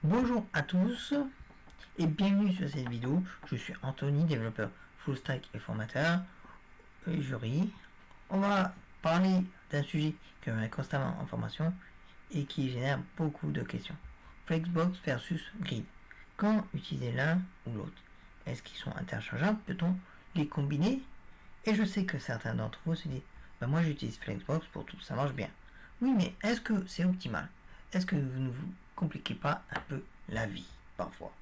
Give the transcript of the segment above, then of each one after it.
Bonjour à tous et bienvenue sur cette vidéo. Je suis Anthony, développeur full stack et formateur et jury. On va parler d'un sujet qui est constamment en formation et qui génère beaucoup de questions. Flexbox versus Grid. Quand utiliser l'un ou l'autre? Est-ce qu'ils sont interchangeables? Peut-on les combiner? Et je sais que certains d'entre vous se disent moi j'utilise Flexbox pour tout, ça marche bien. Oui, mais est-ce que c'est optimal? Est-ce que vous ne vous compliquez pas un peu la vie parfois?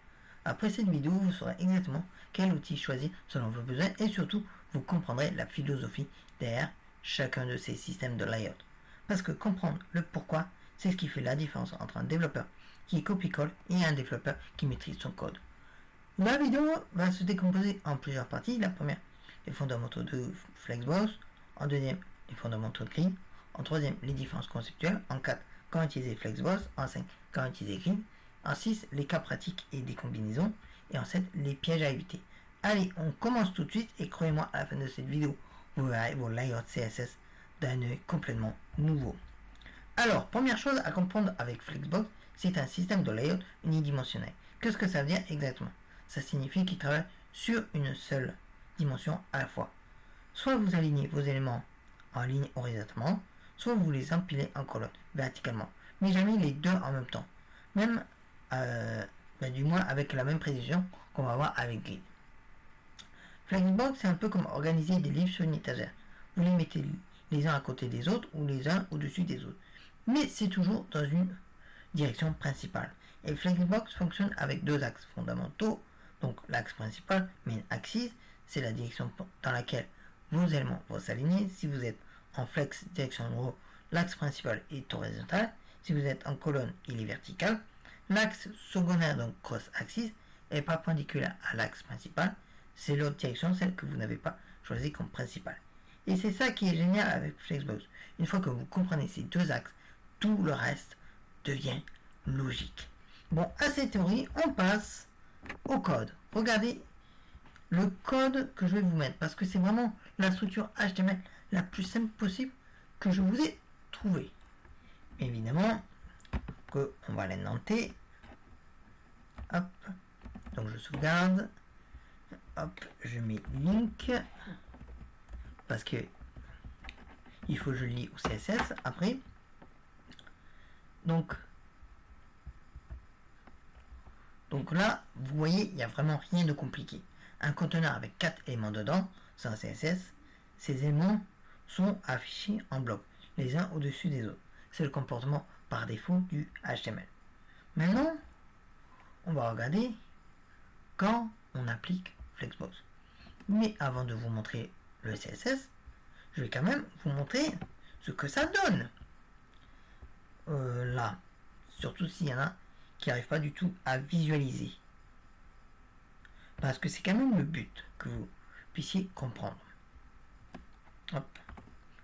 Après cette vidéo, vous saurez exactement quel outil choisir selon vos besoins et surtout, vous comprendrez la philosophie derrière chacun de ces systèmes de layout. Parce que comprendre le pourquoi, c'est ce qui fait la différence entre un développeur qui copie-colle et un développeur qui maîtrise son code. La vidéo va se décomposer en plusieurs parties. La première, les fondamentaux de Flexbox. En deuxième, les fondamentaux de Grid. En troisième, les différences conceptuelles. En 4, comment utiliser Flexbox. En 5, comment utiliser Grid. En 6, les cas pratiques et des combinaisons. Et en 7, les pièges à éviter. Allez, on commence tout de suite et croyez-moi, à la fin de cette vidéo, vous verrez vos layouts CSS d'un œil complètement nouveau. Alors, première chose à comprendre avec Flexbox, c'est un système de layout unidimensionnel. Qu'est-ce que ça veut dire exactement? Ça signifie qu'il travaille sur une seule dimension à la fois. Soit vous alignez vos éléments en ligne horizontalement, soit vous les empilez en colonne verticalement, mais jamais les deux en même temps. Même, du moins avec la même précision qu'on va voir avec Grid. Flexbox, c'est un peu comme organiser des livres sur une étagère. Vous les mettez les uns à côté des autres ou les uns au-dessus des autres. Mais c'est toujours dans une direction principale. Et Flexbox fonctionne avec deux axes fondamentaux. Donc l'axe principal, main axis, c'est la direction dans laquelle vos éléments vont s'aligner. Si vous êtes en flex direction en haut, l'axe principal est horizontal. Si vous êtes en colonne, il est vertical. L'axe secondaire, donc cross axis, est perpendiculaire à l'axe principal. C'est l'autre direction, celle que vous n'avez pas choisie comme principale. Et c'est ça qui est génial avec Flexbox. Une fois que vous comprenez ces deux axes, tout le reste devient logique. Bon, à cette théorie, on passe au code. Regardez le code que je vais vous mettre, parce que c'est vraiment la structure HTML la plus simple possible que je vous ai trouvée. Évidemment que on va l'indenter. Hop, donc je sauvegarde. Hop, je mets link parce que il faut que je le lis au CSS après. Donc là, vous voyez, il n'y a vraiment rien de compliqué. Un conteneur avec 4 éléments dedans, c'est un CSS. Ces éléments sont affichés en bloc, les uns au-dessus des autres. C'est le comportement par défaut du HTML. Maintenant, on va regarder quand on applique Flexbox. Mais avant de vous montrer le CSS, je vais quand même vous montrer ce que ça donne. Là, surtout s'il y en a qui n'arrivent pas du tout à visualiser. Parce que c'est quand même le but que vous puissiez comprendre. Hop.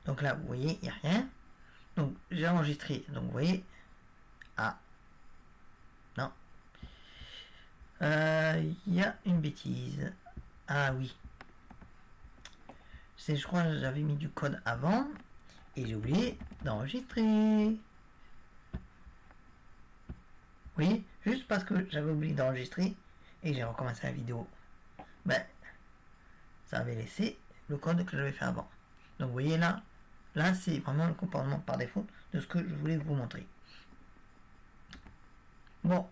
Donc là, vous voyez, il n'y a rien. Donc j'ai enregistré. Donc vous voyez. Ah. Non. Il y a une bêtise. Ah oui. Je crois que j'avais mis du code avant. Et j'ai oublié d'enregistrer. Oui, juste parce que j'avais oublié d'enregistrer et j'ai recommencé la vidéo, ça avait laissé le code que j'avais fait avant. Donc vous voyez là c'est vraiment le comportement par défaut de ce que je voulais vous montrer. Bon,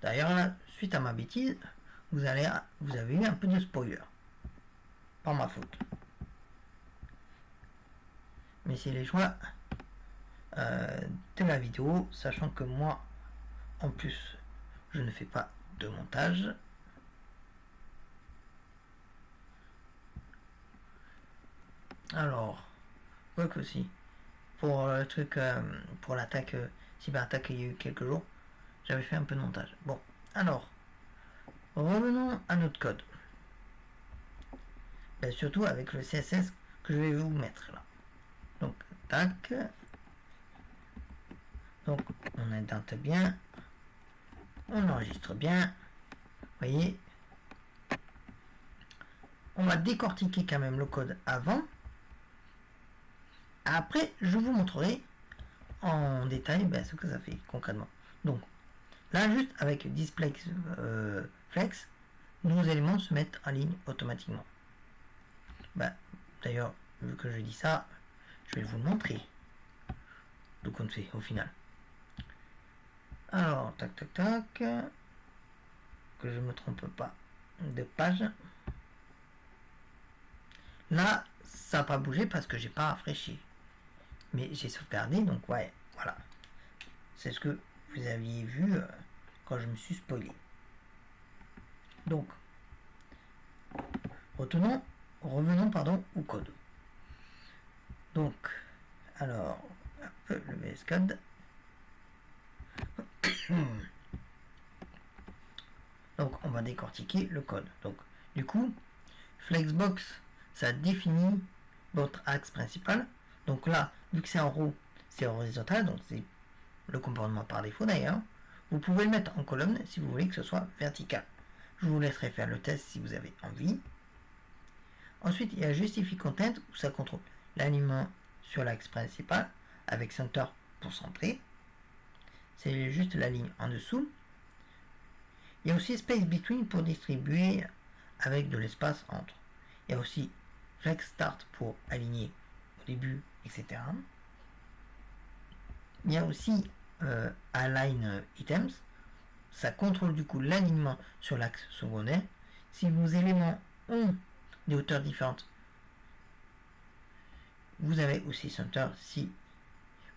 d'ailleurs là, suite à ma bêtise, vous avez eu un peu de spoiler. Par ma faute. Mais c'est les choix de la vidéo, sachant que moi, en plus, je ne fais pas de montage. Alors, quoi que si, pour le truc, pour l'attaque, cyberattaque il y a eu quelques jours, j'avais fait un peu de montage. Bon, alors, revenons à notre code. Surtout avec le CSS que je vais vous mettre là. Donc, tac. Donc, on indente bien. On enregistre bien. Vous voyez. On va décortiquer quand même le code avant. Après, je vous montrerai en détail ce que ça fait concrètement. Donc, Là, juste avec Display Flex, nos éléments se mettent en ligne automatiquement. Bah, d'ailleurs, vu que je dis ça, je vais vous le montrer. Le compte fait au final. Alors, tac, tac, tac. Que je me trompe pas de page. Là, ça n'a pas bougé parce que j'ai pas rafraîchi. Mais j'ai sauvegardé, donc ouais, voilà. C'est ce que vous aviez vu quand je me suis spoilé. Donc, revenons au code. Donc, alors, un peu le VS Code. Donc, on va décortiquer le code. Donc, du coup, Flexbox, ça définit votre axe principal. Donc là, vu que c'est en row, c'est horizontal, donc c'est le comportement par défaut d'ailleurs. Vous pouvez le mettre en colonne si vous voulez que ce soit vertical. Je vous laisserai faire le test si vous avez envie. Ensuite, il y a Justify Content où ça contrôle l'alignement sur l'axe principal avec Center pour centrer. C'est juste la ligne en dessous. Il y a aussi Space Between pour distribuer avec de l'espace entre. Il y a aussi Flex Start pour aligner au début, etc. Il y a aussi Align Items. Ça contrôle du coup l'alignement sur l'axe secondaire. Si vos éléments ont des hauteurs différentes, vous avez aussi Center si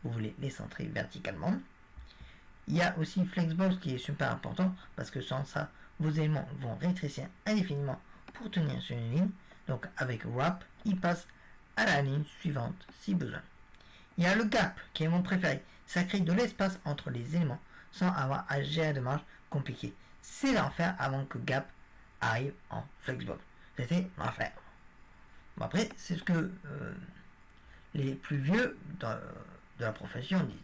vous voulez les centrer verticalement. Il y a aussi Flexbox qui est super important parce que sans ça, vos éléments vont rétrécir indéfiniment pour tenir sur une ligne. Donc avec Wrap, il passe à la ligne suivante si besoin. Il y a le Gap qui est mon préféré. Ça crée de l'espace entre les éléments sans avoir à gérer de marge compliquée. C'est l'enfer avant que Gap arrive en Flexbox. C'était l'enfer. Bon, après, c'est ce que les plus vieux de la profession disent.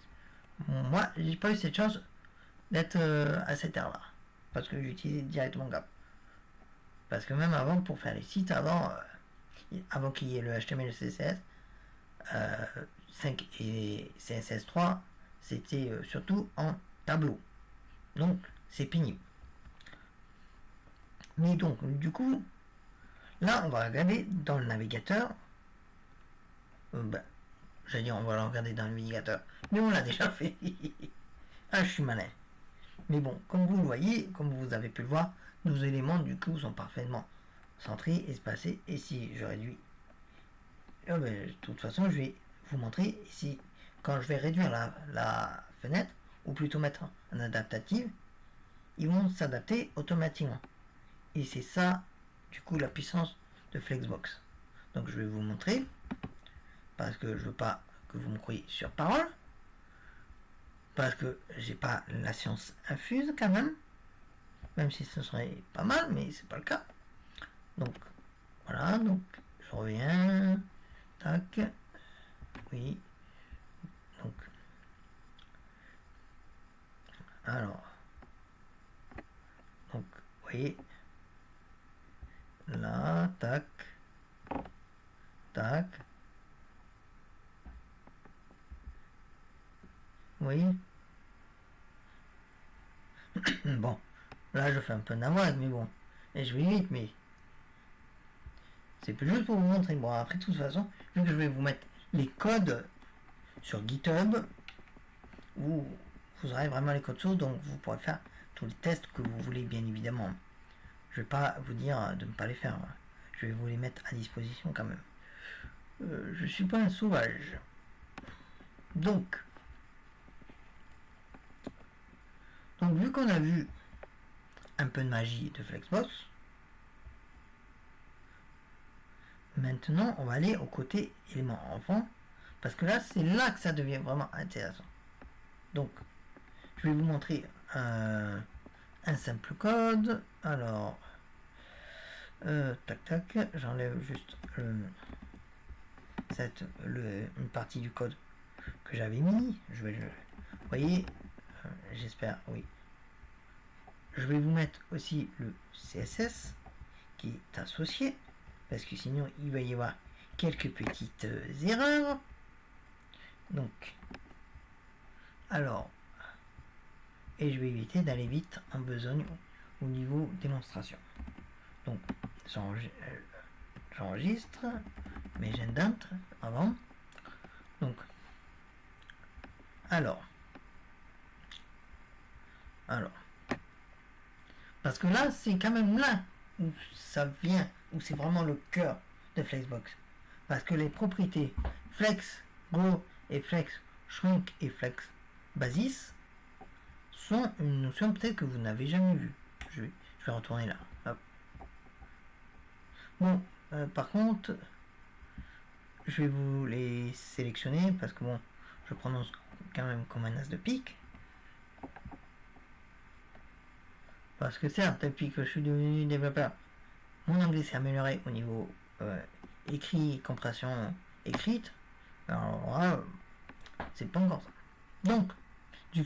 Moi, j'ai pas eu cette chance d'être à cette ère-là. Parce que j'utilisais directement Gap. Parce que même avant, pour faire les sites, avant qu'il y ait le HTML et le CSS, 5 et CSS3, c'était surtout en tableau. Donc, c'est pénible. Mais donc, du coup, là, on va regarder dans le navigateur. J'allais dire, on va le regarder dans le navigateur. Mais on l'a déjà fait. Ah, je suis malin. Mais bon, comme vous le voyez, comme vous avez pu le voir, nos éléments, du coup, sont parfaitement centrés, espacés. Et si je réduis... de toute façon, je vais vous montrer ici, quand je vais réduire la fenêtre, ou plutôt mettre un adaptatif, ils vont s'adapter automatiquement. Et c'est ça, du coup, la puissance de Flexbox. Donc je vais vous montrer, parce que je veux pas que vous me croyez sur parole, parce que j'ai pas la science infuse quand même si ce serait pas mal, mais c'est pas le cas. Donc voilà, donc je reviens, tac, oui, donc alors, donc vous voyez là, tac, tac, oui. Bon, là je fais un peu navrage, mais bon, et je vais vite, mais c'est plus juste pour vous montrer. Bon, après, de toute façon, vu que je vais vous mettre les codes sur GitHub, où vous aurez vraiment les codes sources, donc vous pourrez faire tous les tests que vous voulez, bien évidemment. Je vais pas vous dire de ne pas les faire. Je vais vous les mettre à disposition quand même. Je suis pas un sauvage. Donc vu qu'on a vu un peu de magie de Flexbox, maintenant on va aller au côté élément enfant, parce que là c'est là que ça devient vraiment intéressant. Donc je vais vous montrer un simple code. Alors tac tac, j'enlève juste une partie du code que j'avais mis. Je vais vous voyez, j'espère, oui. Je vais vous mettre aussi le CSS qui est associé, parce que sinon il va y avoir quelques petites erreurs. Donc alors et je vais éviter d'aller vite en besogne au niveau démonstration. Donc j'enregistre mes j'indente avant. Donc alors parce que là c'est quand même là où ça vient, où c'est vraiment le cœur de Flexbox, parce que les propriétés Flex Grow et Flex Shrink et Flex Basis sont une notion peut-être que vous n'avez jamais vue. Je vais retourner là. Hop. Bon, par contre, je vais vous les sélectionner parce que bon, je prononce quand même comme un as de pique. Parce que certes, depuis que je suis devenu développeur, mon anglais s'est amélioré au niveau écrit, compression écrite. Alors là, c'est pas encore ça. Donc, du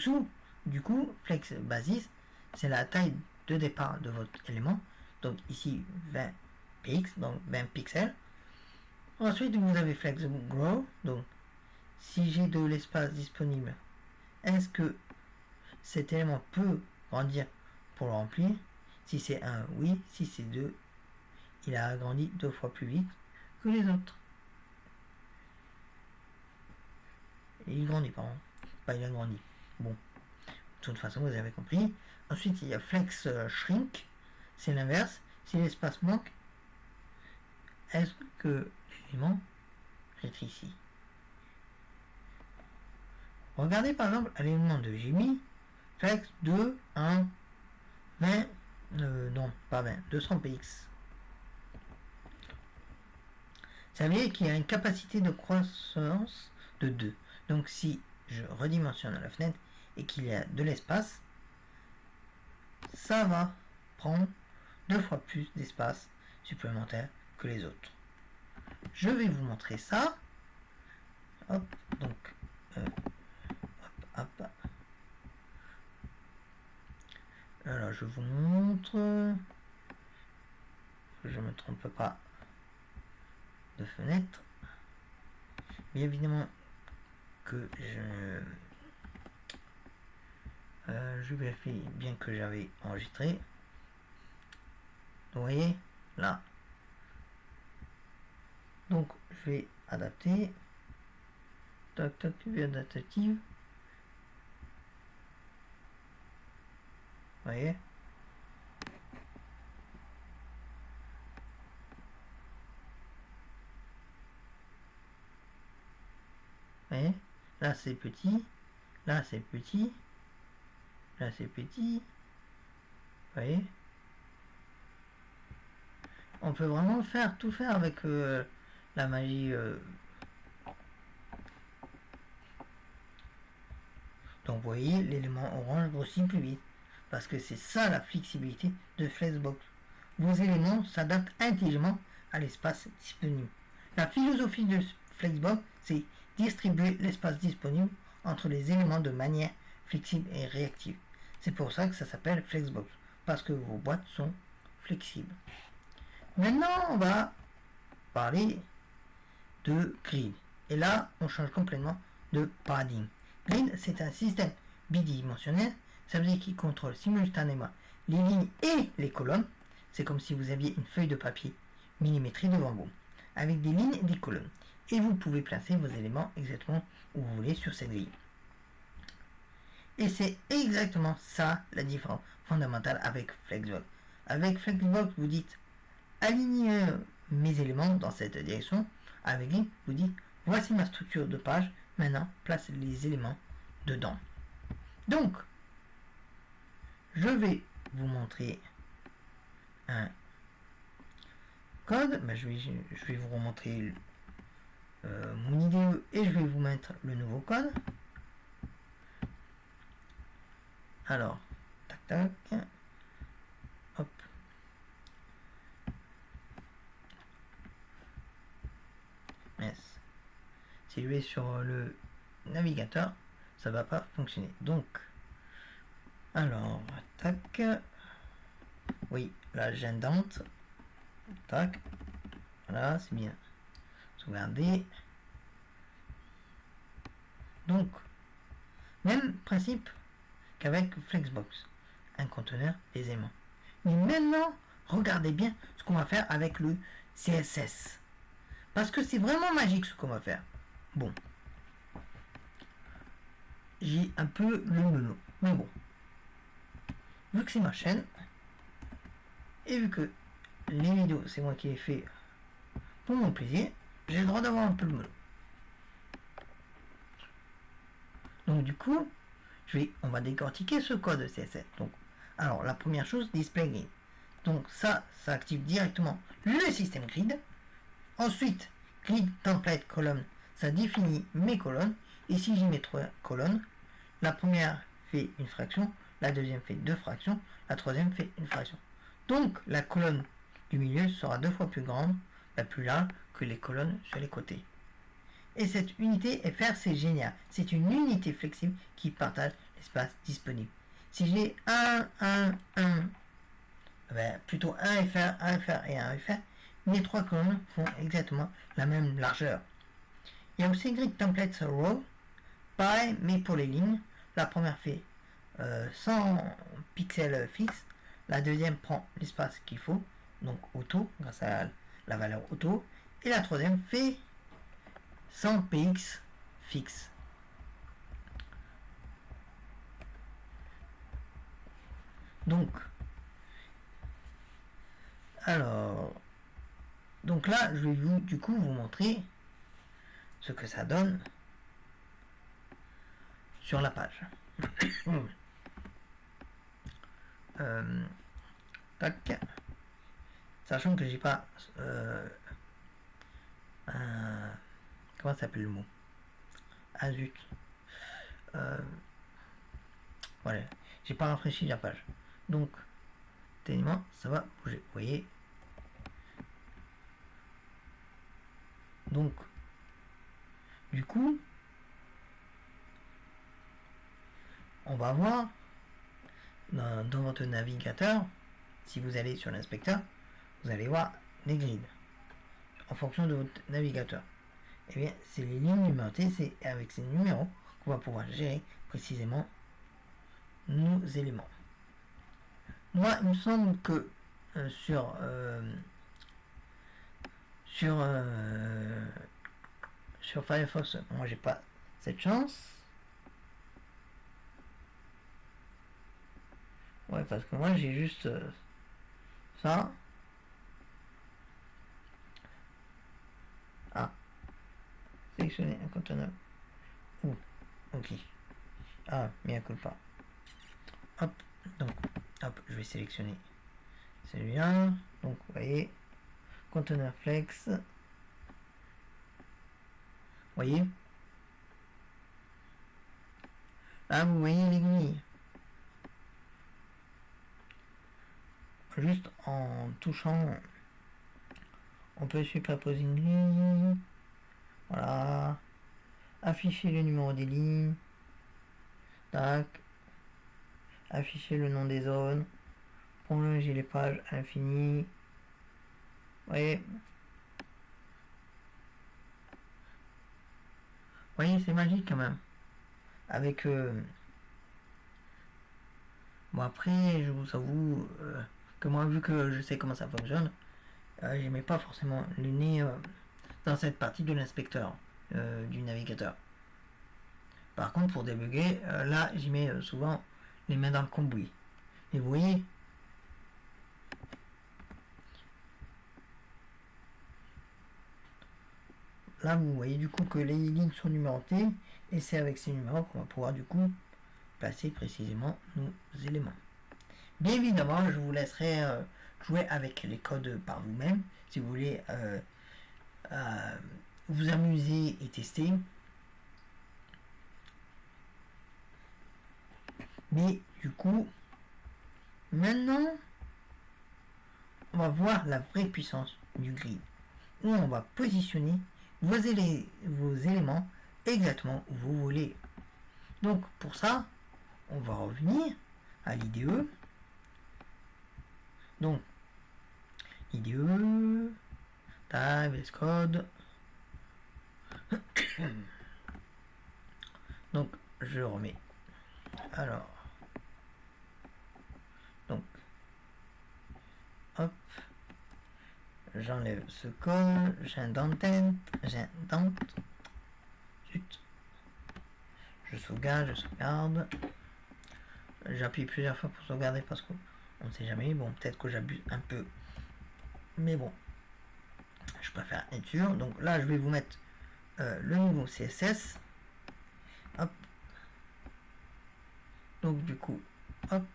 coup, Flex Basis, c'est la taille de départ de votre élément. Donc ici, 20 px, donc 20 pixels. Ensuite, vous avez Flex Grow. Donc, si j'ai de l'espace disponible, est-ce que cet élément peut grandir pour le remplir? Si c'est 1, oui. Si c'est 2, il a agrandi 2 fois plus vite que les autres. Et il grandit, pardon. Pas il a grandi. Bon. De toute façon, vous avez compris. Ensuite, il y a Flex Shrink. C'est l'inverse. Si l'espace manque, est-ce que l'élément rétrécit? Regardez par exemple à l'élément de Jimmy. Flex 2, 1, 20, non, pas 20, 200 px. Ça veut dire qu'il y a une capacité de croissance de 2. Donc si je redimensionne la fenêtre et qu'il y a de l'espace, ça va prendre 2 fois plus d'espace supplémentaire que les autres. Je vais vous montrer ça. Hop, donc, hop. Alors je vous montre. Je me trompe pas de fenêtre. Bien évidemment que je vérifie bien que j'avais enregistré. Vous voyez là. Donc je vais adapter. Tac, vue adaptative. Vous voyez. Voyez, là c'est petit, là c'est petit, là c'est petit. Vous voyez, on peut vraiment tout faire avec la magie. Donc vous voyez, l'élément orange grossit plus vite, parce que c'est ça la flexibilité de Flexbox. Vos éléments s'adaptent intelligemment à l'espace disponible. La philosophie de Flexbox, c'est distribuer l'espace disponible entre les éléments de manière flexible et réactive. C'est pour ça que ça s'appelle Flexbox, parce que vos boîtes sont flexibles. Maintenant, on va parler de Grid. Et là, on change complètement de paradigme. Grid, c'est un système bidimensionnel. Ça veut dire qu'il contrôle simultanément les lignes et les colonnes. C'est comme si vous aviez une feuille de papier millimétrée devant vous, avec des lignes et des colonnes. Et vous pouvez placer vos éléments exactement où vous voulez sur cette grille. Et c'est exactement ça la différence fondamentale avec Flexbox. Avec Flexbox, vous dites alignez mes éléments dans cette direction. Avec Grid, vous dites voici ma structure de page. Maintenant, place les éléments dedans. Donc, je vais vous montrer un code. Je vais vous remontrer mon IDE et je vais vous mettre le nouveau code. Alors, tac, hop. Yes. Si je vais sur le navigateur, ça va pas fonctionner. Donc, alors, tac. Oui, là j'indente. Tac. Voilà, c'est bien. Sauvegarder. Donc, même principe qu'avec Flexbox, un conteneur aisément. Mais maintenant, regardez bien ce qu'on va faire avec le CSS. Parce que c'est vraiment magique ce qu'on va faire. Bon. J'ai un peu le melon. Mais bon. Vu que c'est ma chaîne, et vu que les vidéos, c'est moi qui les fais pour mon plaisir, j'ai le droit d'avoir un peu le melon. Donc du coup, on va décortiquer ce code CSS. Donc, alors la première chose, display grid. Donc ça active directement le système grid. Ensuite, grid template colonne, ça définit mes colonnes. Et si j'y mets 3 colonnes, la première fait une fraction, la deuxième fait 2 fractions, la troisième fait une fraction. Donc la colonne du milieu sera 2 fois plus grande, plus large que les colonnes sur les côtés. Et cette unité FR, c'est génial. C'est une unité flexible qui partage l'espace disponible. Si j'ai 1, plutôt 1 FR, 1 FR et 1 FR, mes 3 colonnes font exactement la même largeur. Il y a aussi grid template row, pareil, mais pour les lignes. La première fait 100 pixels fixes, la deuxième prend l'espace qu'il faut, donc auto, grâce à la valeur auto, et la troisième fait 100 px fixe. Donc là, je vais du coup vous montrer ce que ça donne sur la page. Tac. Sachant que j'ai pas comment s'appelle le mot? Ah zut. Voilà. J'ai pas rafraîchi la page. Donc, tellement ça va bouger. Vous voyez? Donc, du coup, on va voir dans votre navigateur, si vous allez sur l'inspecteur, vous allez voir les grids en fonction de votre navigateur. Et bien, c'est les lignes numérotées, c'est avec ces numéros qu'on va pouvoir gérer précisément nos éléments. Moi, il me semble que sur Firefox, moi j'ai pas cette chance. Ouais, parce que moi j'ai juste ça. Ah, sélectionner un conteneur. Ouh, ok. Ah, mais un pas. Hop, donc, hop, je vais sélectionner celui-là. Donc, vous voyez, conteneur flex. Vous voyez? Là, vous voyez l'aiguille. Juste en touchant, on peut superposer une ligne. Voilà. Afficher le numéro des lignes. Tac. Afficher le nom des zones. Prolonger les pages à l'infini. Vous voyez? Vous voyez, c'est magique quand même. Avec bon, après, je vous avoue que moi, vu que je sais comment ça fonctionne, je mets pas forcément le nez dans cette partie de l'inspecteur du navigateur. Par contre, pour débugger, là, j'y mets souvent les mains dans le cambouis. Et vous voyez, là, vous voyez du coup que les lignes sont numérotées, et c'est avec ces numéros qu'on va pouvoir du coup placer précisément nos éléments. Bien évidemment, je vous laisserai jouer avec les codes par vous-même, si vous voulez vous amuser et tester. Mais du coup, maintenant, on va voir la vraie puissance du grid, où on va positionner vos éléments exactement où vous voulez. Donc pour ça, on va revenir à l'IDE. Donc IDE, VS Code. Donc je remets. Alors j'enlève ce code, j'indente, zut, je sauvegarde, j'appuie plusieurs fois pour sauvegarder parce qu'on ne sait jamais, bon peut-être que j'abuse un peu, mais bon, je préfère être sûr. Donc là je vais vous mettre le niveau CSS, hop, donc du coup, hop,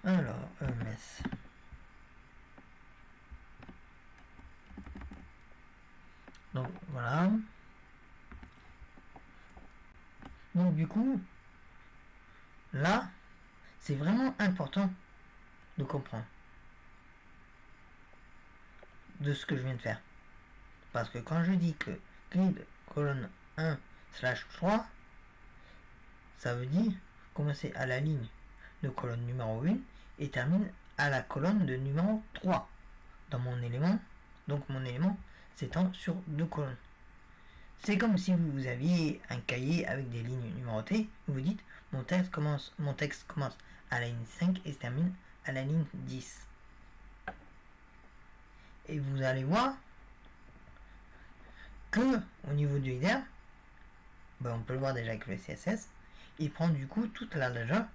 alors EMS, donc voilà, donc du coup là c'est vraiment important de comprendre de ce que je viens de faire, parce que quand je dis que grid colonne 1/3, ça veut dire commencer à la ligne de colonne numéro 1 et termine à la colonne de numéro 3 dans mon élément. Donc mon élément s'étend sur 2 colonnes. C'est comme si vous aviez un cahier avec des lignes numérotées. Vous dites mon texte commence à la ligne 5 et se termine à la ligne 10. Et vous allez voir que au niveau du header, on peut le voir déjà avec le CSS, il prend du coup toute la largeur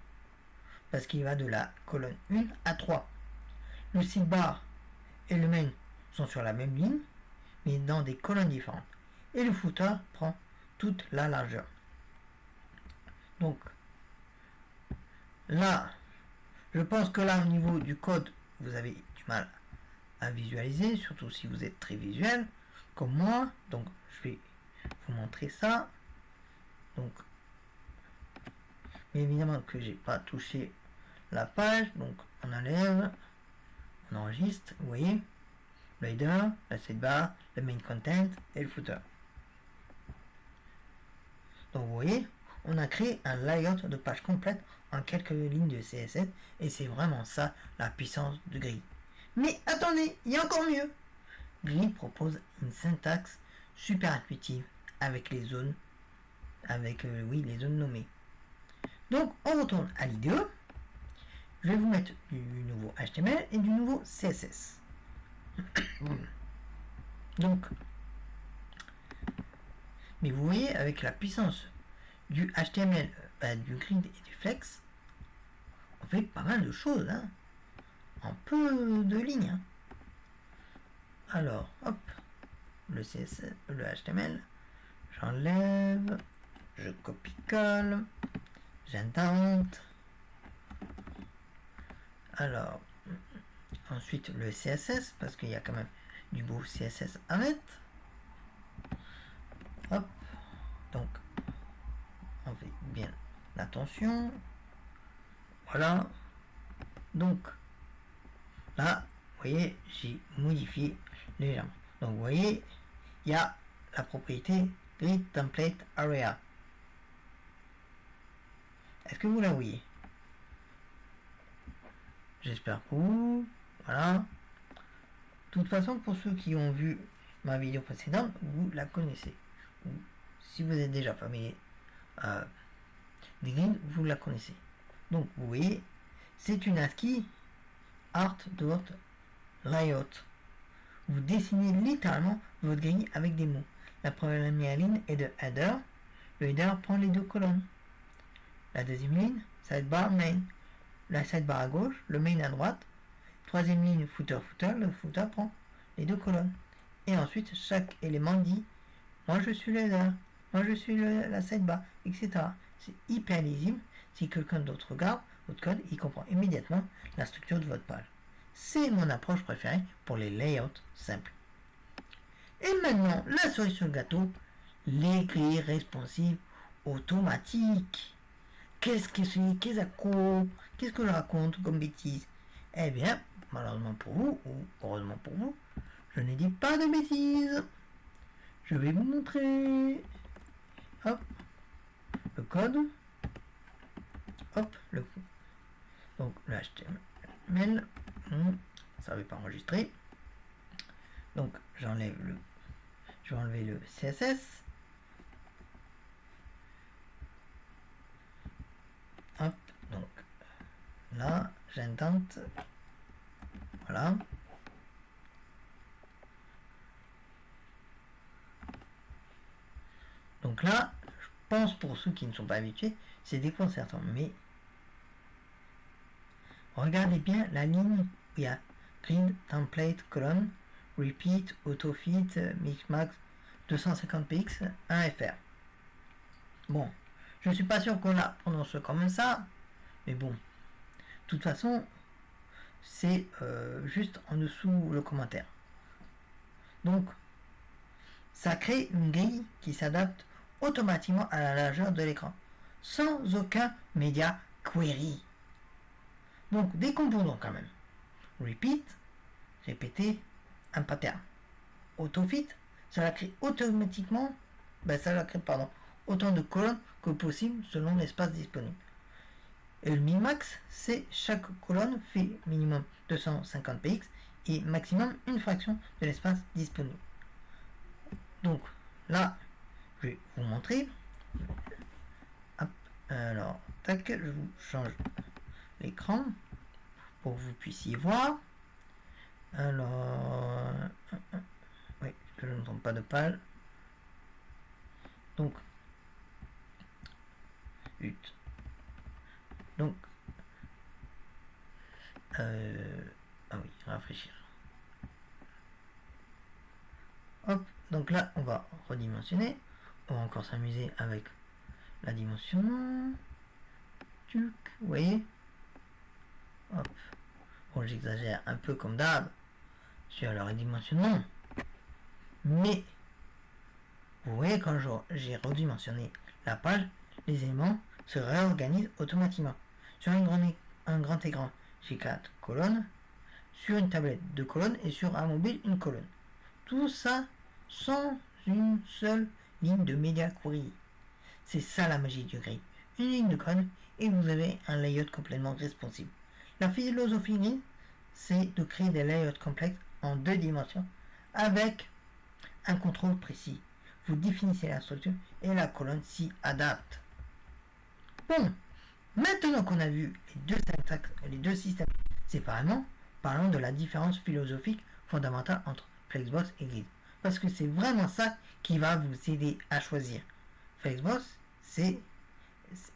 parce qu'il va de la colonne 1 à 3. Le sidebar et le main sont sur la même ligne mais dans des colonnes différentes. Et le footer prend toute la largeur. Donc là, je pense que là au niveau du code, vous avez du mal à visualiser, surtout si vous êtes très visuel comme moi. Donc je vais vous montrer ça. Donc mais évidemment que j'ai pas touché la page, donc on enlève, on enregistre, vous voyez, le header, la sidebar, le main content et le footer. Donc vous voyez, on a créé un layout de page complète en quelques lignes de CSS et c'est vraiment ça la puissance de Grid. Mais attendez, il y a encore mieux. Grid propose une syntaxe super intuitive avec les zones, les zones nommées. Donc on retourne à l'IDE. Je vais vous mettre du nouveau HTML et du nouveau CSS. Donc, mais vous voyez, avec la puissance du HTML, du grid et du flex, on fait pas mal de choses, hein, en peu de lignes. Hein. Alors, hop, le CSS, le HTML, j'enlève, je copie-colle, j'indente. Alors, ensuite le CSS, parce qu'il y a quand même du beau CSS à mettre. Hop, donc on fait bien attention. Voilà. Donc là, vous voyez, j'ai modifié légèrement. Donc vous voyez, il y a la propriété Grid Template Area. Est-ce que vous la voyez? J'espère que vous. Voilà. De toute façon, pour ceux qui ont vu ma vidéo précédente, vous la connaissez. Ou, si vous êtes déjà familier des grids, vous la connaissez. Donc, vous voyez, c'est une ASCII art.layout. Vous dessinez littéralement votre grille avec des mots. La première ligne est de header. Le header prend les 2 colonnes. La deuxième ligne, sidebar main. La sidebar à gauche, le main à droite. Troisième ligne, footer, le footer prend les 2 colonnes. Et ensuite, chaque élément dit moi je suis le header, moi je suis la sidebar, etc. C'est hyper lisible. Si quelqu'un d'autre regarde votre code, il comprend immédiatement la structure de votre page. C'est mon approche préférée pour les layouts simples. Et maintenant, la cerise sur le gâteau, les grilles responsives automatiques. Qu'est-ce que c'est? Qu'est-ce que je raconte comme bêtise? Eh bien, malheureusement pour vous, ou heureusement pour vous, je ne dis pas de bêtises. Je vais vous montrer. Hop, le code. Hop, donc le HTML. Ça ne va pas enregistrer. Donc je vais enlever le CSS. Hop, donc là, j'indente. Voilà. Donc là, je pense pour ceux qui ne sont pas habitués, c'est déconcertant. Mais regardez bien la ligne où il y a grid, template, colonne, repeat, autofit, mixmax, 250px, 1fr. Bon, je suis pas sûr qu'on la prononce comme ça, mais bon, de toute façon, c'est juste en dessous le commentaire. Donc, ça crée une grille qui s'adapte automatiquement à la largeur de l'écran, sans aucun media query. Donc, des composants quand même. Repeat, répéter un pattern. Autofit, ça crée automatiquement, autant de colonnes que possible selon l'espace disponible. Et le min-max, c'est chaque colonne fait minimum 250px et maximum une fraction de l'espace disponible. Donc là, je vais vous montrer. Hop, alors, tac, je vous change l'écran pour que vous puissiez voir. Alors, oui, je ne trompe pas de page. Donc, ah oui, rafraîchir. Hop, donc là, on va redimensionner. On va encore s'amuser avec la dimension. Tuc, vous voyez. Hop. Bon, j'exagère un peu comme d'hab sur le redimensionnement. Mais, vous voyez, quand j'ai redimensionné la page, les éléments se réorganisent automatiquement. Sur un grand écran, j'ai 4 colonnes. Sur une tablette, 2 colonnes. Et sur un mobile, une colonne. Tout ça sans une seule ligne de media query. C'est ça la magie du grid. Une ligne de code et vous avez un layout complètement responsive. La philosophie grid, c'est de créer des layouts complexes en 2 dimensions avec un contrôle précis. Vous définissez la structure et la colonne s'y adapte. Bon, maintenant qu'on a vu les deux systèmes séparément, parlons de la différence philosophique fondamentale entre Flexbox et Grid. Parce que c'est vraiment ça qui va vous aider à choisir. Flexbox, c'est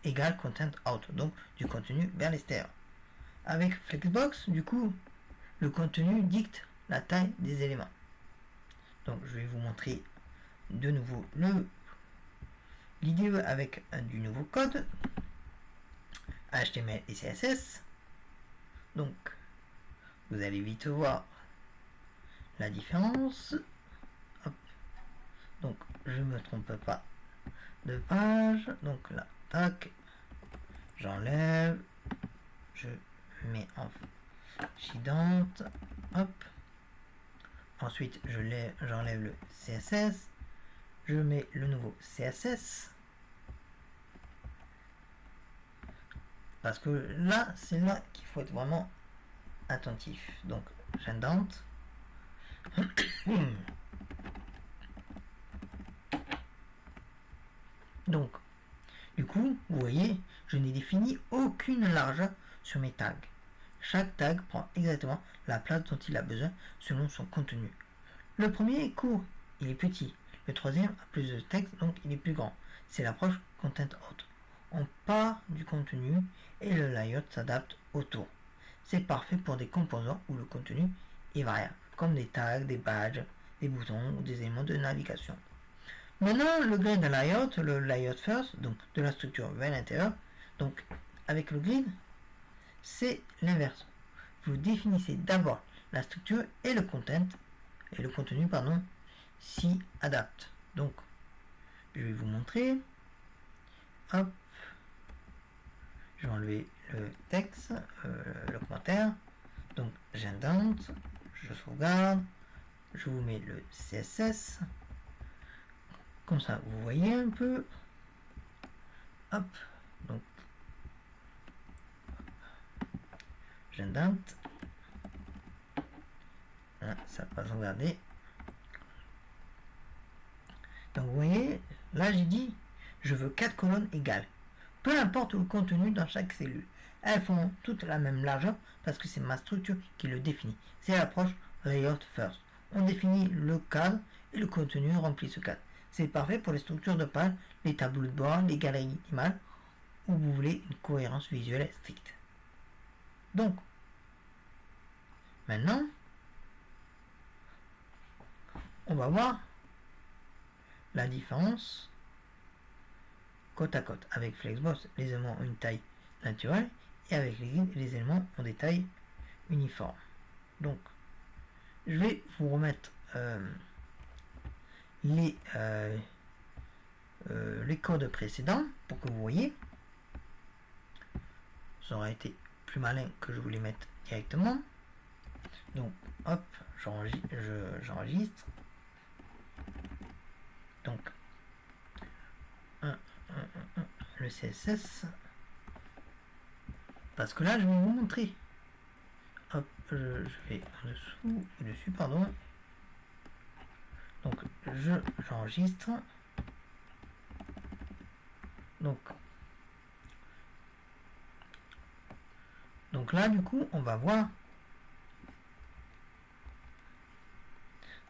égal content out, donc du contenu vers l'extérieur. Avec Flexbox, du coup, le contenu dicte la taille des éléments. Donc je vais vous montrer de nouveau l'idée avec du nouveau code HTML et CSS. Donc vous allez vite voir la différence. Hop. Donc je ne me trompe pas de page. Donc là, tac, j'enlève, je mets en incidente, hop. Ensuite j'enlève le CSS, je mets le nouveau CSS. Parce que là, c'est là qu'il faut être vraiment attentif. Donc j'indente. Donc, du coup, vous voyez, je n'ai défini aucune largeur sur mes tags. Chaque tag prend exactement la place dont il a besoin selon son contenu. Le premier est court, il est petit. Le troisième a plus de texte, donc il est plus grand. C'est l'approche content out. On part du contenu et le layout s'adapte autour. C'est parfait pour des composants où le contenu est variable, comme des tags, des badges, des boutons ou des éléments de navigation. Maintenant, le grid layout, le layout first, donc de la structure vers l'intérieur. Donc, avec le grid, c'est l'inverse. Vous définissez d'abord la structure et le contenu, s'y adapte. Donc, je vais vous montrer. Hop. Je vais enlever le texte, le commentaire. Donc, j'indente, je sauvegarde, je vous mets le CSS. Comme ça, vous voyez un peu. Hop. Donc, j'indente. Là, ça va pas sauvegarder. Donc, vous voyez, là, j'ai dit, je veux 4 colonnes égales. Peu importe le contenu dans chaque cellule. Elles font toutes la même largeur parce que c'est ma structure qui le définit. C'est l'approche layout first. On définit le cadre et le contenu remplit ce cadre. c'est parfait pour les structures de page, les tableaux de bord, les galeries d'images, où vous voulez une cohérence visuelle stricte. Donc, maintenant, on va voir la différence côte à côte. Avec Flexbox, les éléments ont une taille naturelle et avec les grids, les éléments ont des tailles uniformes. Donc, je vais vous remettre les codes précédents pour que vous voyez. Ça aurait été plus malin que je vous les mette directement. Donc, hop, j'enregistre. Donc, le CSS. Parce que là, je vais vous montrer. Hop, je vais dessus, pardon. Donc, j'enregistre. Donc là, du coup, on va voir.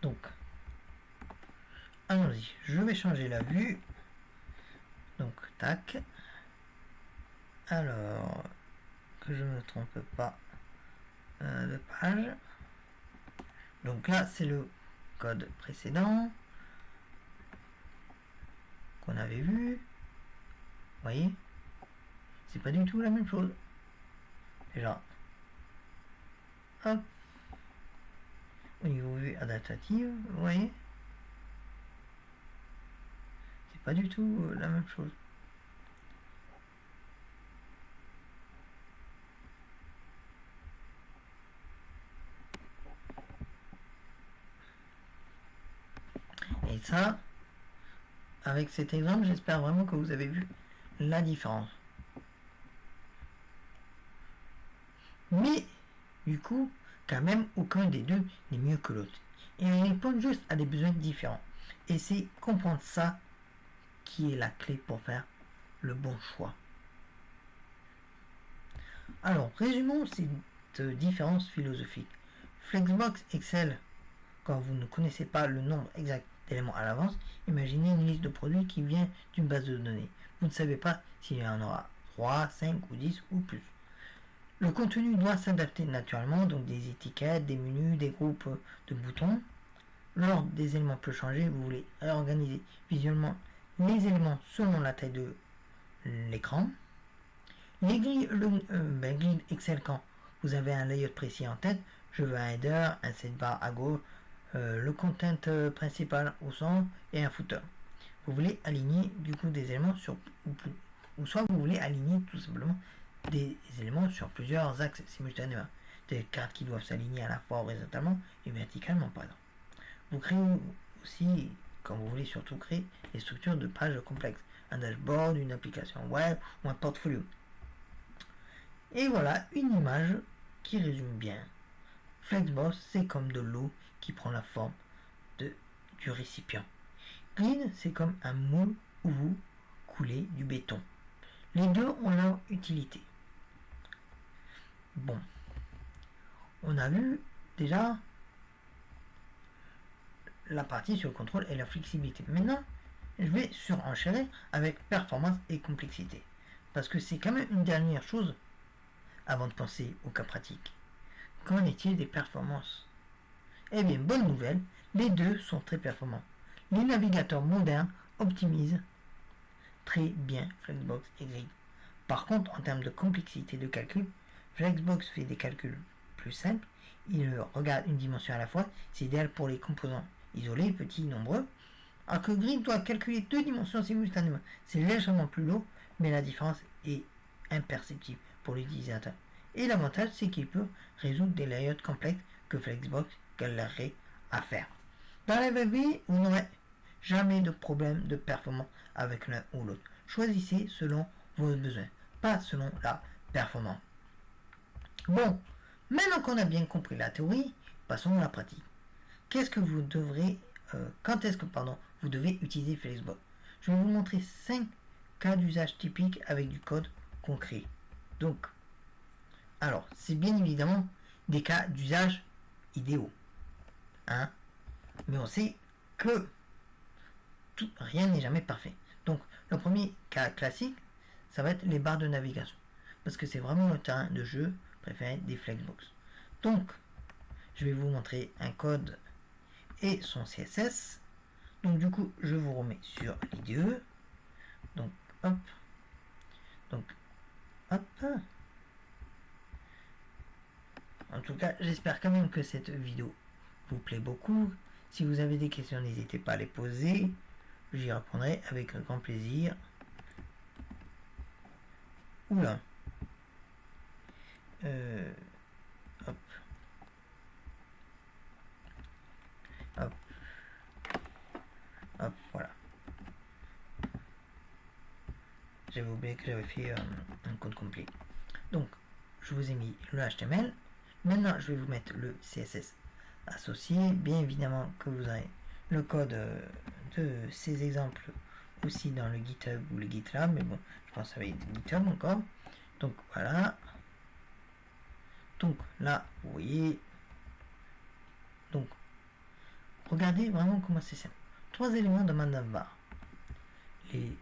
Donc, allons-y. Je vais changer la vue. Donc, tac. Alors, que je ne me trompe pas de page. Donc là, c'est le code précédent qu'on avait vu. Vous voyez, c'est pas du tout la même chose. Déjà, hop, au niveau vue adaptative, vous voyez, c'est pas du tout la même chose. Et ça, avec cet exemple, j'espère vraiment que vous avez vu la différence. Mais, du coup, quand même, aucun des deux n'est mieux que l'autre. Et on répond juste à des besoins différents. Et c'est comprendre ça qui est la clé pour faire le bon choix. Alors, résumons cette différence philosophique. Flexbox Excel, quand vous ne connaissez pas le nombre exact d'éléments à l'avance, imaginez une liste de produits qui vient d'une base de données. Vous ne savez pas s'il y en aura 3, 5 ou 10 ou plus. Le contenu doit s'adapter naturellement, donc des étiquettes, des menus, des groupes de boutons. L'ordre des éléments peut changer, vous voulez réorganiser visuellement les éléments selon la taille de l'écran. Les grilles Excel, quand vous avez un layout précis en tête, je veux un header, un sidebar à gauche, le content principal au centre et un footer. Vous voulez aligner du coup des éléments sur ou soit vous voulez aligner tout simplement des éléments sur plusieurs axes simultanément, des cartes qui doivent s'aligner à la fois horizontalement et verticalement par exemple. Vous créez aussi, quand vous voulez surtout créer des structures de pages complexes, un dashboard, une application web ou un portfolio. Et voilà une image qui résume bien. Flexbox, c'est comme de l'eau qui prend la forme du récipient. Grid, c'est comme un moule où vous coulez du béton. Les deux ont leur utilité. Bon, on a vu déjà la partie sur le contrôle et la flexibilité. Maintenant, je vais surenchérir avec performance et complexité. Parce que c'est quand même une dernière chose avant de penser au cas pratique. Qu'en est-il des performances? Eh bien, bonne nouvelle, les deux sont très performants. Les navigateurs modernes optimisent très bien Flexbox et Grid. Par contre, en termes de complexité de calcul, Flexbox fait des calculs plus simples. Il regarde une dimension à la fois. C'est idéal pour les composants isolés, petits, nombreux. Alors que Grid doit calculer deux dimensions simultanément. C'est légèrement plus lourd, mais la différence est imperceptible pour l'utilisateur. Et l'avantage, c'est qu'il peut résoudre des layouts complexes que Flexbox galérerait à faire. Dans la vraie vie, vous n'aurez jamais de problème de performance avec l'un ou l'autre. Choisissez selon vos besoins, pas selon la performance. Bon, maintenant qu'on a bien compris la théorie, passons à la pratique. Qu'est-ce que vous devrez, quand est-ce que vous devez utiliser Flexbox? Je vais vous montrer 5 cas d'usage typiques avec du code concret. Donc, alors, c'est bien évidemment des cas d'usage idéaux. Mais on sait que rien n'est jamais parfait. Donc le premier cas classique, ça va être les barres de navigation. Parce que c'est vraiment le terrain de jeu préféré des Flexbox. Donc, je vais vous montrer un code et son CSS. Donc du coup, je vous remets sur l'IDE. Donc, hop. Donc, hop. En tout cas, j'espère quand même que cette vidéo vous plaît beaucoup. Si vous avez des questions, n'hésitez pas à les poser. J'y répondrai avec un grand plaisir. Oula. Hop. Hop. Hop, voilà. J'avais oublié que j'avais fait un code complet. Donc, je vous ai mis le HTML. Maintenant, je vais vous mettre le CSS associé. Bien évidemment que vous aurez le code de ces exemples aussi dans le GitHub ou le GitLab. Mais bon, je pense que ça va être GitHub encore. Donc, voilà. Donc, là, vous voyez. Donc, regardez vraiment comment c'est simple. 3 éléments de navbar. Les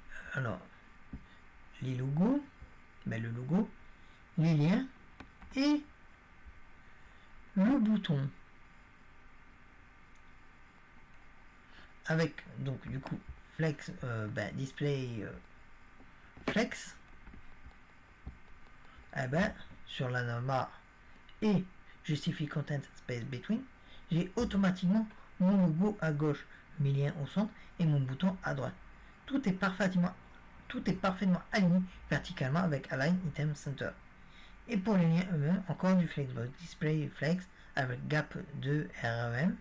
logos, le logo, les liens et le bouton. Avec donc du coup flex, display flex, sur la navbar et justify content space between, j'ai automatiquement mon logo à gauche, mes liens au centre et mon bouton à droite. Tout est parfaitement aligné verticalement avec Align Item Center. Et pour les liens eux-mêmes, encore du Flexbox Display Flex avec gap de REM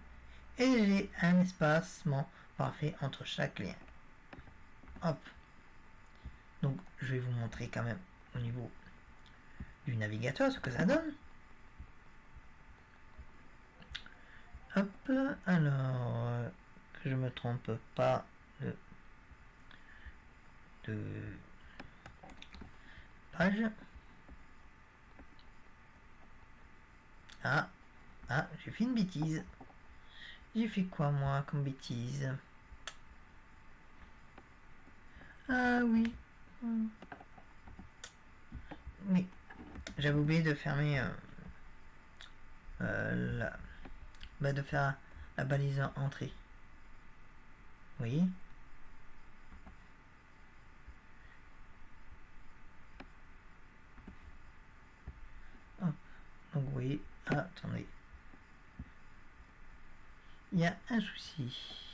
et j'ai un espacement parfait entre chaque lien. Hop. Donc je vais vous montrer quand même au niveau du navigateur ce que ça donne. Hop, alors que je me trompe pas de page. Ah, j'ai fait une bêtise. J'ai fait quoi moi comme bêtise? Ah oui. Mais j'avais oublié de fermer de faire la balise entrée. Vous voyez? Hop. Donc vous voyez, attendez. Il y a un souci.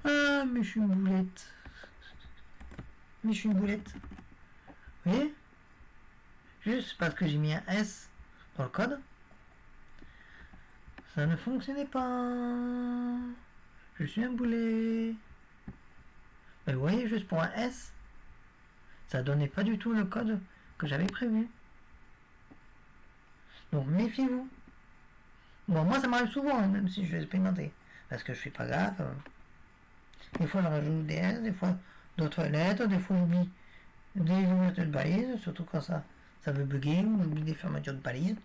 Ah, mais je suis une boulette. Vous voyez? Juste parce que j'ai mis un S dans le code. Ça ne fonctionnait pas. Je suis un boulet. Mais vous voyez, juste pour un S, ça donnait pas du tout le code que j'avais prévu. Donc méfiez-vous. Bon, moi ça m'arrive souvent, même si je vais expérimenter. Parce que je suis pas gaffe. Des fois je rajoute des S, des fois d'autres lettres, des fois j'oublie des ouvertures de balises, surtout quand ça veut bugger ou j'oublie des fermetures de balises.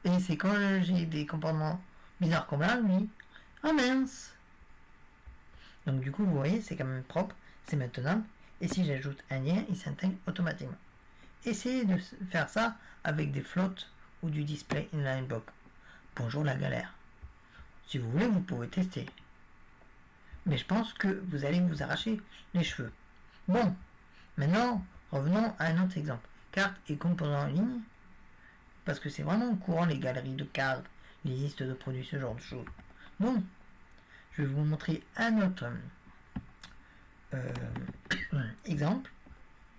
Et c'est quand j'ai des comportements bizarres comme là, oui. Ah mince. Donc du coup, vous voyez, c'est quand même propre, c'est maintenant. Et si j'ajoute un lien, il s'intègre automatiquement. Essayez de faire ça avec des flottes ou du display inline block. Bonjour la galère. Si vous voulez, vous pouvez tester. Mais je pense que vous allez vous arracher les cheveux. Bon, maintenant, revenons à un autre exemple. Cartes et composants en ligne. Parce que c'est vraiment courant les galeries de cartes, les listes de produits, ce genre de choses. Donc, je vais vous montrer un autre exemple.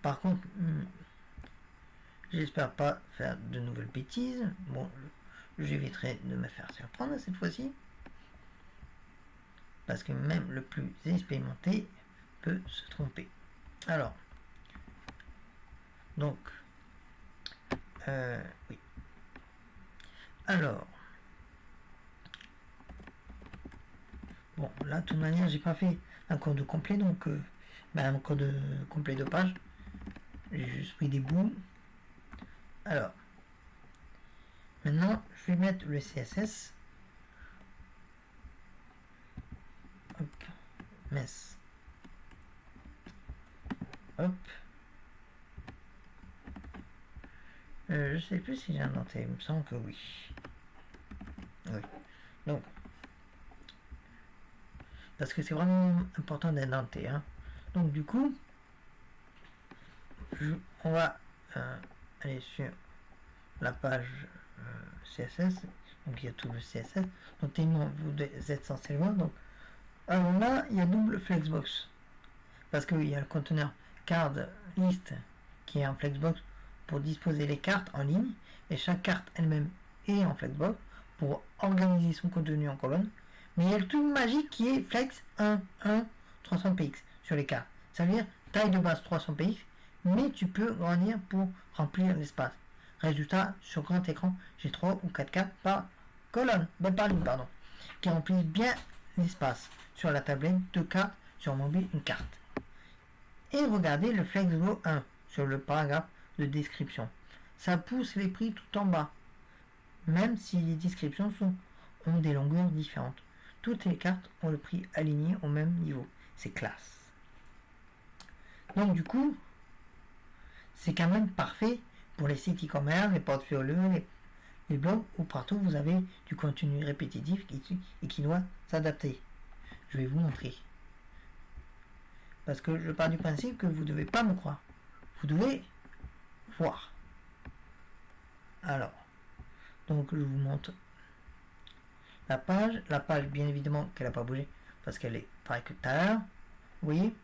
Par contre, j'espère pas faire de nouvelles bêtises. Bon, j'éviterai de me faire surprendre cette fois-ci. Parce que même le plus expérimenté peut se tromper. Alors, donc, oui. Alors, bon, là, de toute manière, j'ai pas fait un code complet, donc, un code complet de page. J'ai juste pris des bouts. Alors, maintenant, je vais mettre le CSS mince. Hop. Je sais plus si j'ai indenté, il me semble que oui. Oui. Donc, parce que c'est vraiment important d'indenter. Hein. Donc du coup, on va aller sur la page CSS. Donc il y a tout le CSS. Donc vous êtes censé le voir. Donc, alors là, il y a double flexbox. Parce qu'il y a le conteneur card list qui est en flexbox pour disposer les cartes en ligne. Et chaque carte elle-même est en flexbox pour organiser son contenu en colonne. Mais il y a le truc magique qui est flex 1, 1, 300 px sur les cartes. Ça veut dire taille de base 300 px, mais tu peux grandir pour remplir l'espace. Résultat, sur grand écran, j'ai 3 ou 4 cartes par colonne, par ligne, pardon, qui remplissent bien l'espace. Sur la tablette, 2 cartes, sur mobile, une carte. Et regardez le FlexGo 1 sur le paragraphe de description. Ça pousse les prix tout en bas, même si les descriptions ont des longueurs différentes. Toutes les cartes ont le prix aligné au même niveau. C'est classe. Donc du coup, c'est quand même parfait pour les sites e-commerce, les portfolios, les blogs, où partout vous avez du contenu répétitif et qui doit s'adapter. Je vais vous montrer. Parce que je pars du principe que vous ne devez pas me croire. Vous devez voir. Alors, donc je vous montre la page. La page, bien évidemment, qu'elle n'a pas bougé parce qu'elle est pareille que tout à l'heure. Vous voyez?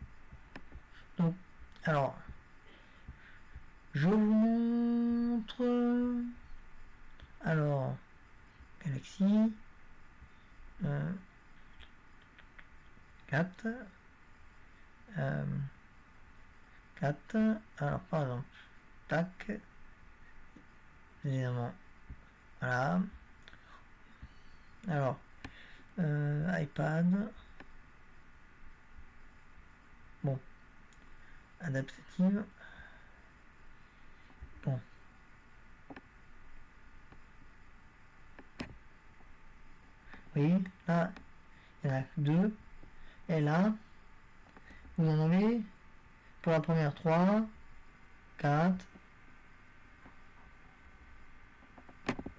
Donc, alors, je vous montre. Alors, Galaxy 4. 4. Alors, pardon. Tac. Évidemment. Voilà. Alors, iPad. Bon. Adaptative. Bon. Oui, là, il y en a 2. Et là, vous en avez pour la première 3, 4,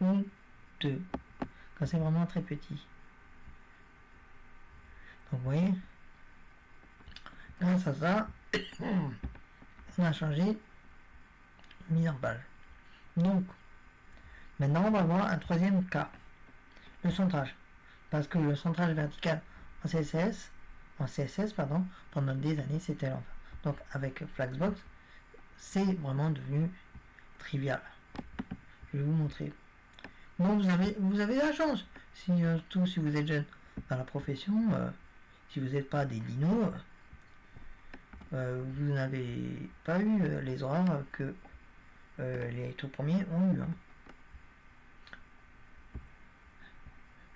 ou 2. Quand c'est vraiment très petit. Donc vous voyez, grâce à ça, on a changé mise en page. Donc, maintenant on va voir un troisième cas, le centrage. Parce que le centrage vertical en CSS, pendant des années c'était l'enfer. Donc avec Flexbox, c'est vraiment devenu trivial. Je vais vous montrer. Donc vous avez la chance, surtout si vous êtes jeune dans la profession, si vous n'êtes pas des dinos, vous n'avez pas eu les horreurs que les tout premiers ont eu. Hein.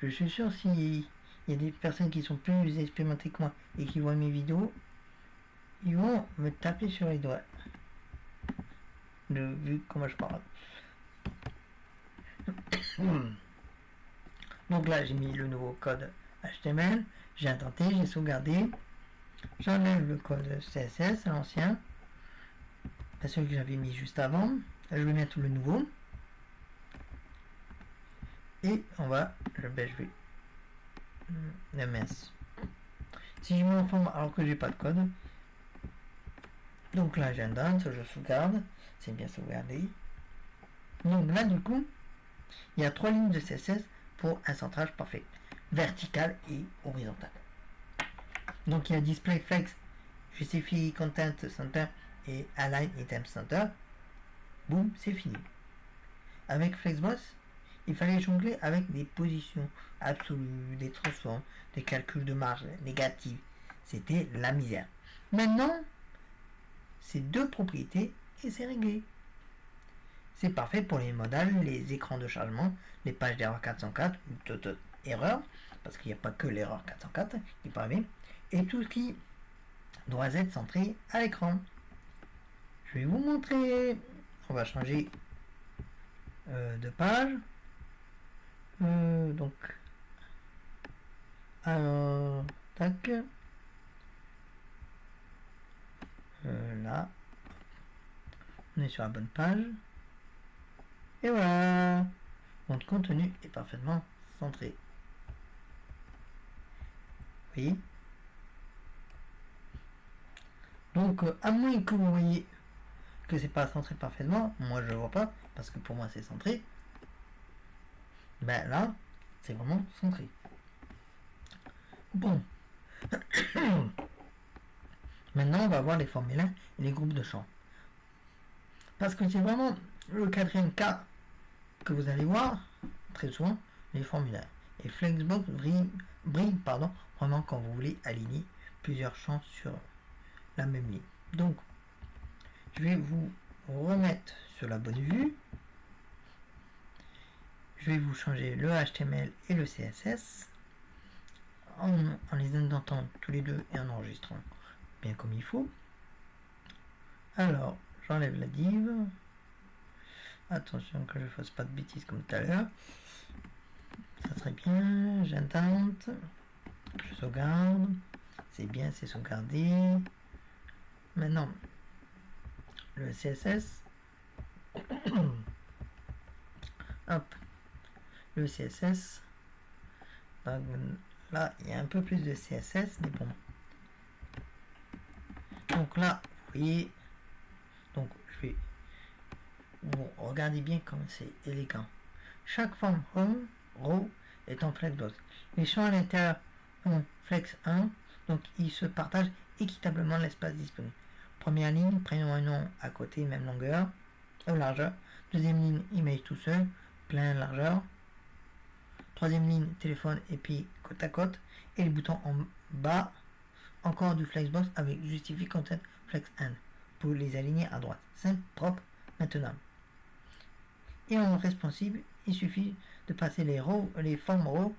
Je suis sûr s'il y a des personnes qui sont plus expérimentées que moi et qui voient mes vidéos, ils vont me taper sur les doigts. Vu comment je parle. Donc là j'ai mis le nouveau code HTML, j'ai intenté, j'ai sauvegardé, j'enlève le code CSS, l'ancien, celui que j'avais mis juste avant, je vais mettre le nouveau, et on va, je vais, la mince. Si je me forme alors que j'ai pas de code, donc là j'indente, je sauvegarde, c'est bien sauvegardé. Donc là du coup, il y a 3 lignes de CSS pour un centrage parfait, vertical et horizontal. Donc il y a Display Flex, Justify Content Center et Align Item Center. Boum, c'est fini. Avec Flexbox, il fallait jongler avec des positions absolues, des transforms, des calculs de marge négatives. C'était la misère. Maintenant, c'est 2 propriétés et c'est réglé. C'est parfait pour les modales, les écrans de chargement, les pages d'erreur 404 ou toute erreur, parce qu'il n'y a pas que l'erreur 404 qui peut arriver, et tout ce qui doit être centré à l'écran. Je vais vous montrer. On va changer de page. Donc, alors, tac. là, on est sur la bonne page. Et voilà, notre contenu est parfaitement centré. Oui. Donc, à moins que vous voyez que c'est pas centré parfaitement, moi je le vois pas, parce que pour moi c'est centré. Ben là, c'est vraiment centré. Bon. Maintenant, on va voir les formulaires et les groupes de champs. Parce que c'est vraiment le quatrième cas que vous allez voir très souvent, les formulaires. Et Flexbox brille vraiment quand vous voulez aligner plusieurs champs sur la même ligne. Donc, je vais vous remettre sur la bonne vue. Je vais vous changer le HTML et le CSS en les indentant tous les deux et en enregistrant bien comme il faut. Alors, j'enlève la div. Attention que je ne fasse pas de bêtises comme tout à l'heure. Ça serait bien. J'intente. Je sauvegarde. C'est bien, c'est sauvegardé. Maintenant, le CSS. Hop. Le CSS. Donc, là, il y a un peu plus de CSS, mais bon. Donc là, vous voyez. Donc, je vais. Bon, regardez bien comme c'est élégant. Chaque forme home, row est en flexbox. Les champs à l'intérieur ont flex 1, donc ils se partagent équitablement l'espace disponible. Première ligne, prénom et nom à côté, même longueur, largeur. Deuxième ligne, image tout seul, plein largeur. Troisième ligne, téléphone et puis côte à côte. Et les boutons en bas, encore du flexbox avec justifie content flex 1 pour les aligner à droite. Simple, propre, maintenant. Et en responsive, il suffit de passer les formes row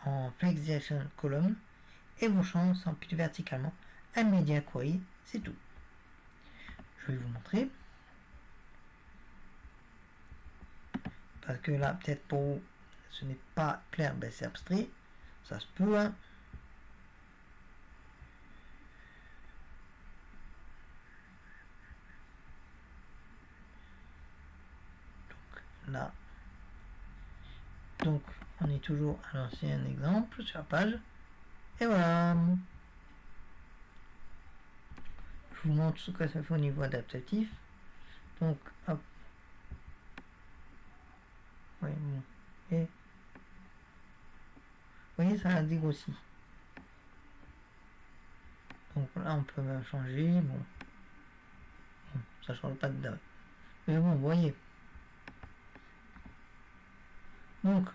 en flex direction column et vos champs s'empilent verticalement. Un media query, c'est tout. Je vais vous montrer. Parce que là, peut-être pour vous, ce n'est pas clair, ben c'est abstrait. Ça se peut, hein. Donc là. Donc, on est toujours à l'ancien exemple sur la page. Et voilà. Je vous montre ce que ça fait au niveau adaptatif. Donc, hop. Oui, bon. Et vous voyez, ça a dégrossi. Donc là, on peut même changer. Bon, ça change pas de date. Mais bon, vous voyez. Donc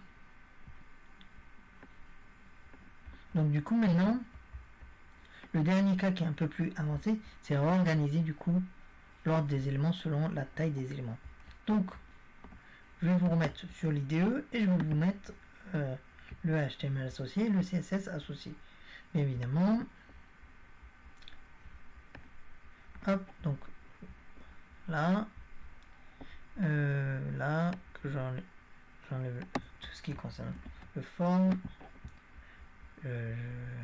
du coup, maintenant, le dernier cas qui est un peu plus avancé, c'est réorganiser du coup l'ordre des éléments selon la taille des éléments. Donc, je vais vous remettre sur l'IDE et je vais vous mettre le HTML associé et le CSS associé. Bien évidemment, hop, donc là, là, que j'enlève tout ce qui concerne le form,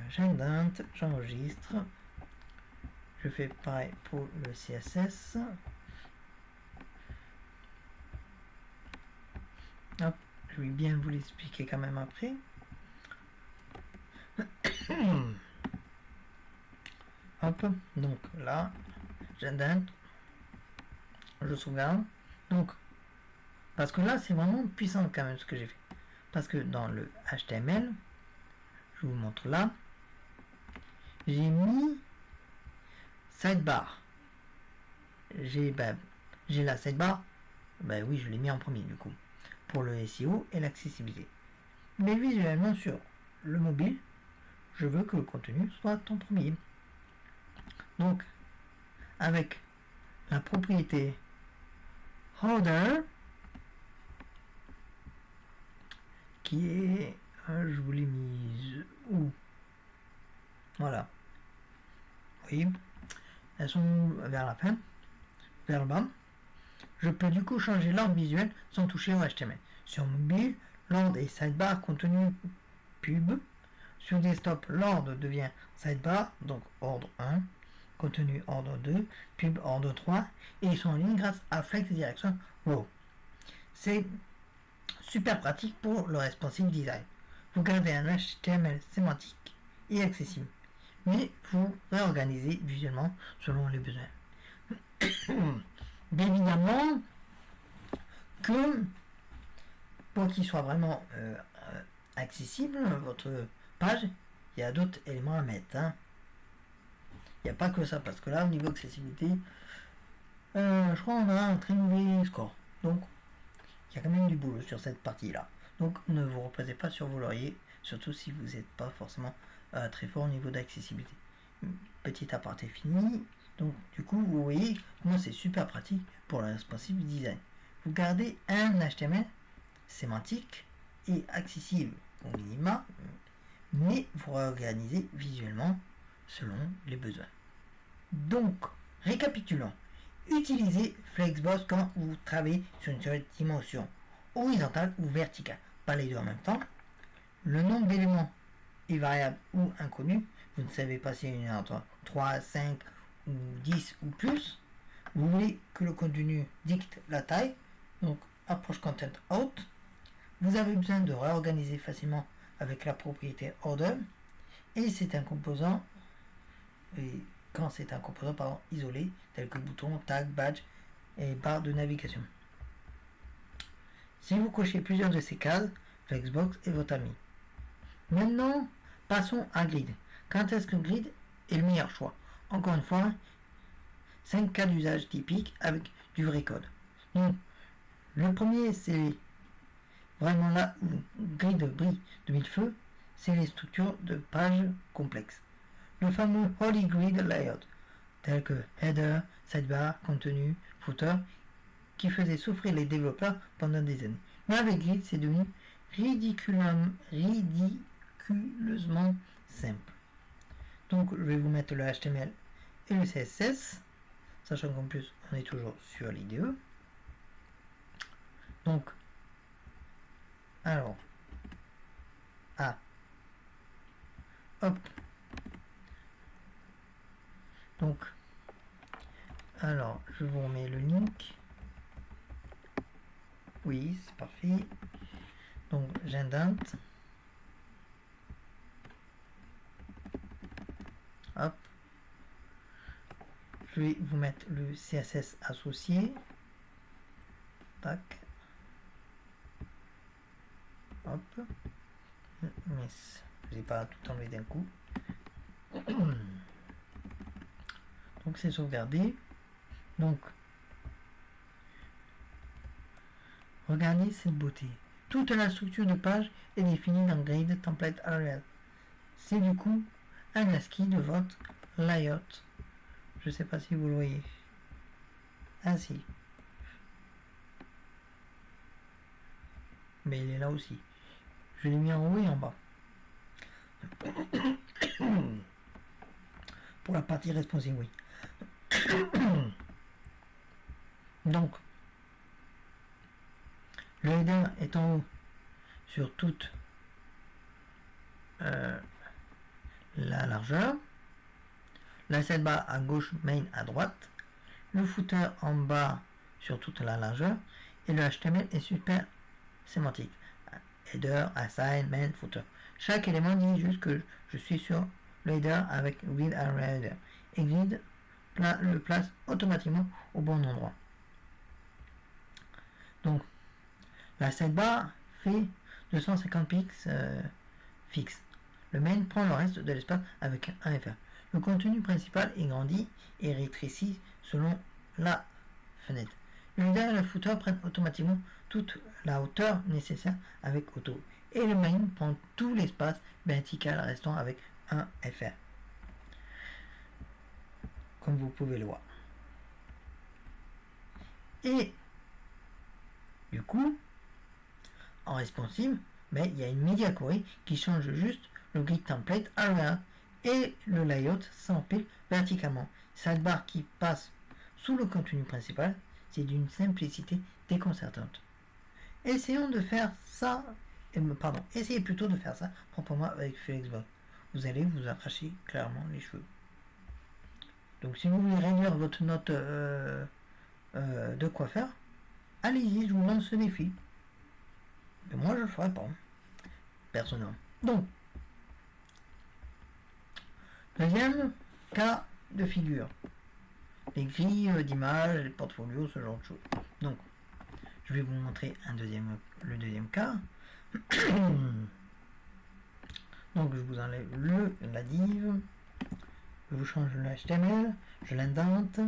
j'indente, j'enregistre, je fais pareil pour le CSS. Hop, je vais bien vous l'expliquer quand même après. Hop, donc là, j'indente, je sauvegarde. Donc, parce que là, c'est vraiment puissant quand même ce que j'ai fait. Parce que dans le HTML, je vous montre là, j'ai mis sidebar. J'ai la sidebar, ben oui, je l'ai mis en premier du coup, pour le SEO et l'accessibilité. Mais visuellement sur le mobile, je veux que le contenu soit en premier. Donc, avec la propriété Order, qui est, je vous l'ai mise où? Voilà. Oui, elles sont vers la fin, vers le bas. Je peux du coup changer l'ordre visuel sans toucher au HTML. Sur mobile, l'ordre est sidebar contenu pub. Sur desktop, l'ordre devient sidebar, donc ordre 1. contenu ordre 2, pub ordre 3, et ils sont en ligne grâce à Flex Direction Raw. C'est super pratique pour le responsive design. Vous gardez un HTML sémantique et accessible, mais vous réorganisez visuellement selon les besoins. Bien évidemment que pour qu'il soit vraiment accessible, votre page, il y a d'autres éléments à mettre. Il n'y a pas que ça, parce que là, au niveau accessibilité, je crois qu'on a un très mauvais score. Donc, il y a quand même du boulot sur cette partie-là. Donc, ne vous reposez pas sur vos lauriers, surtout si vous n'êtes pas forcément très fort au niveau d'accessibilité. Petit aparté fini. Donc, du coup, vous voyez, moi, c'est super pratique pour le responsive design. Vous gardez un HTML sémantique et accessible au minima, mais vous réorganisez visuellement selon les besoins. Donc, récapitulons. Utilisez Flexbox quand vous travaillez sur une seule dimension, horizontale ou verticale, pas les deux en même temps. Le nombre d'éléments est variable ou inconnu. Vous ne savez pas s'il y en a entre 3, 5 ou 10 ou plus. Vous voulez que le contenu dicte la taille, donc approche content out. Vous avez besoin de réorganiser facilement avec la propriété order, et c'est un composant, quand c'est un composant isolé, tel que bouton, tag, badge et barre de navigation. Si vous cochez plusieurs de ces cases, Flexbox est votre ami. Maintenant, passons à Grid. Quand est-ce que Grid est le meilleur choix? Encore une fois, 5 cas d'usage typiques avec du vrai code. Donc, le premier, c'est vraiment là où Grid brille de mille feux, c'est les structures de pages complexes. Le fameux Holy Grid Layout, tel que header, sidebar, contenu, footer, qui faisait souffrir les développeurs pendant des années. Mais avec Grid, c'est devenu ridiculeusement simple. Donc, je vais vous mettre le HTML et le CSS, sachant qu'en plus, on est toujours sur l'IDE. Donc, alors, hop. Donc, alors, je vous remets le link. Oui, c'est parfait. Donc, j'indente. Hop. Je vais vous mettre le CSS associé. Tac. Hop. Mais je n'ai pas tout enlevé d'un coup. Donc c'est sauvegardé. Donc regardez cette beauté. Toute la structure de page est définie dans Grid Template Area. C'est du coup un ASCII de votre layout. Je ne sais pas si vous le voyez. Ainsi. Mais il est là aussi. Je l'ai mis en haut et en bas. Pour la partie responsive, oui. Donc, le header est en haut sur toute la largeur. La sidebar à gauche, main à droite. Le footer en bas sur toute la largeur. Et le HTML est super sémantique. Header, assign, main, footer. Chaque élément dit juste que je suis sur le header avec Grid Area Header. Et Grid le place automatiquement au bon endroit. Donc, la sidebar fait 250 pixels fixe. Le main prend le reste de l'espace avec un FR. Le contenu principal est grandi et rétréci selon la fenêtre. Le header et le footer prennent automatiquement toute la hauteur nécessaire avec auto. Et le main prend tout l'espace vertical restant avec un FR. Comme vous pouvez le voir. Et du coup, en responsive, il y a une media query qui change juste le grid template area et le layout s'empile verticalement. Sidebar qui passe sous le contenu principal, c'est d'une simplicité déconcertante. Essayons de faire ça, essayez plutôt de faire ça proprement avec Flexbox. Vous allez vous arracher clairement les cheveux. Donc si vous voulez réduire votre note de quoi faire, allez-y, je vous lance ce défi. Mais moi je le ferai pas, personnellement. Donc, deuxième cas de figure. Les grilles d'images, les portfolios, ce genre de choses. Donc, je vais vous montrer le deuxième cas. Donc, je vous enlève la div, je vous change le HTML, je l'indente,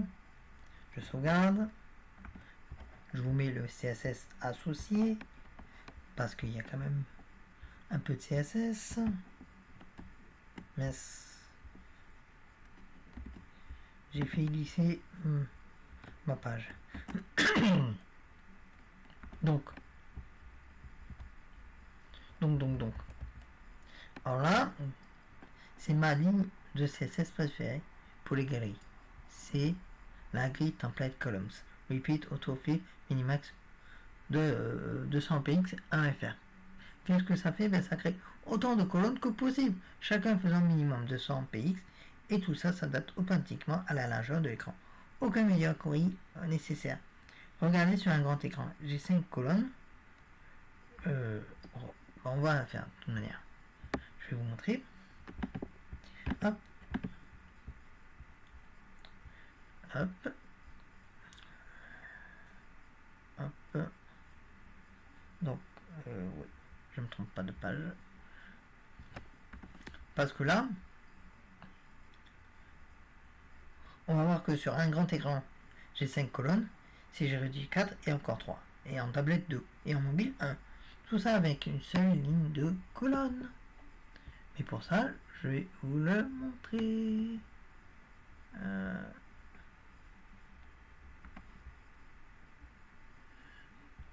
je sauvegarde, je vous mets le CSS associé, parce qu'il y a quand même un peu de CSS, mais j'ai fait glisser ma page. donc. Alors là, c'est ma ligne de CSS préférée pour les galeries. C'est la grille template columns. Repeat autofill minimax de 200px 1fr. Qu'est-ce que ça fait? Ça crée autant de colonnes que possible, chacun faisant minimum 200px, et tout ça s'adapte automatiquement à la largeur de l'écran. Aucun média query nécessaire. Regardez sur un grand écran, j'ai 5 colonnes. On va la faire de toute manière. Je vais vous montrer. Hop. Hop. Hop. Donc, oui, je ne me trompe pas de page. Parce que là, on va voir que sur un grand écran, j'ai 5 colonnes. Si j'ai réduit 4 et encore 3. Et en tablette 2. Et en mobile 1. Tout ça avec une seule ligne de colonne. Mais pour ça, je vais vous le montrer.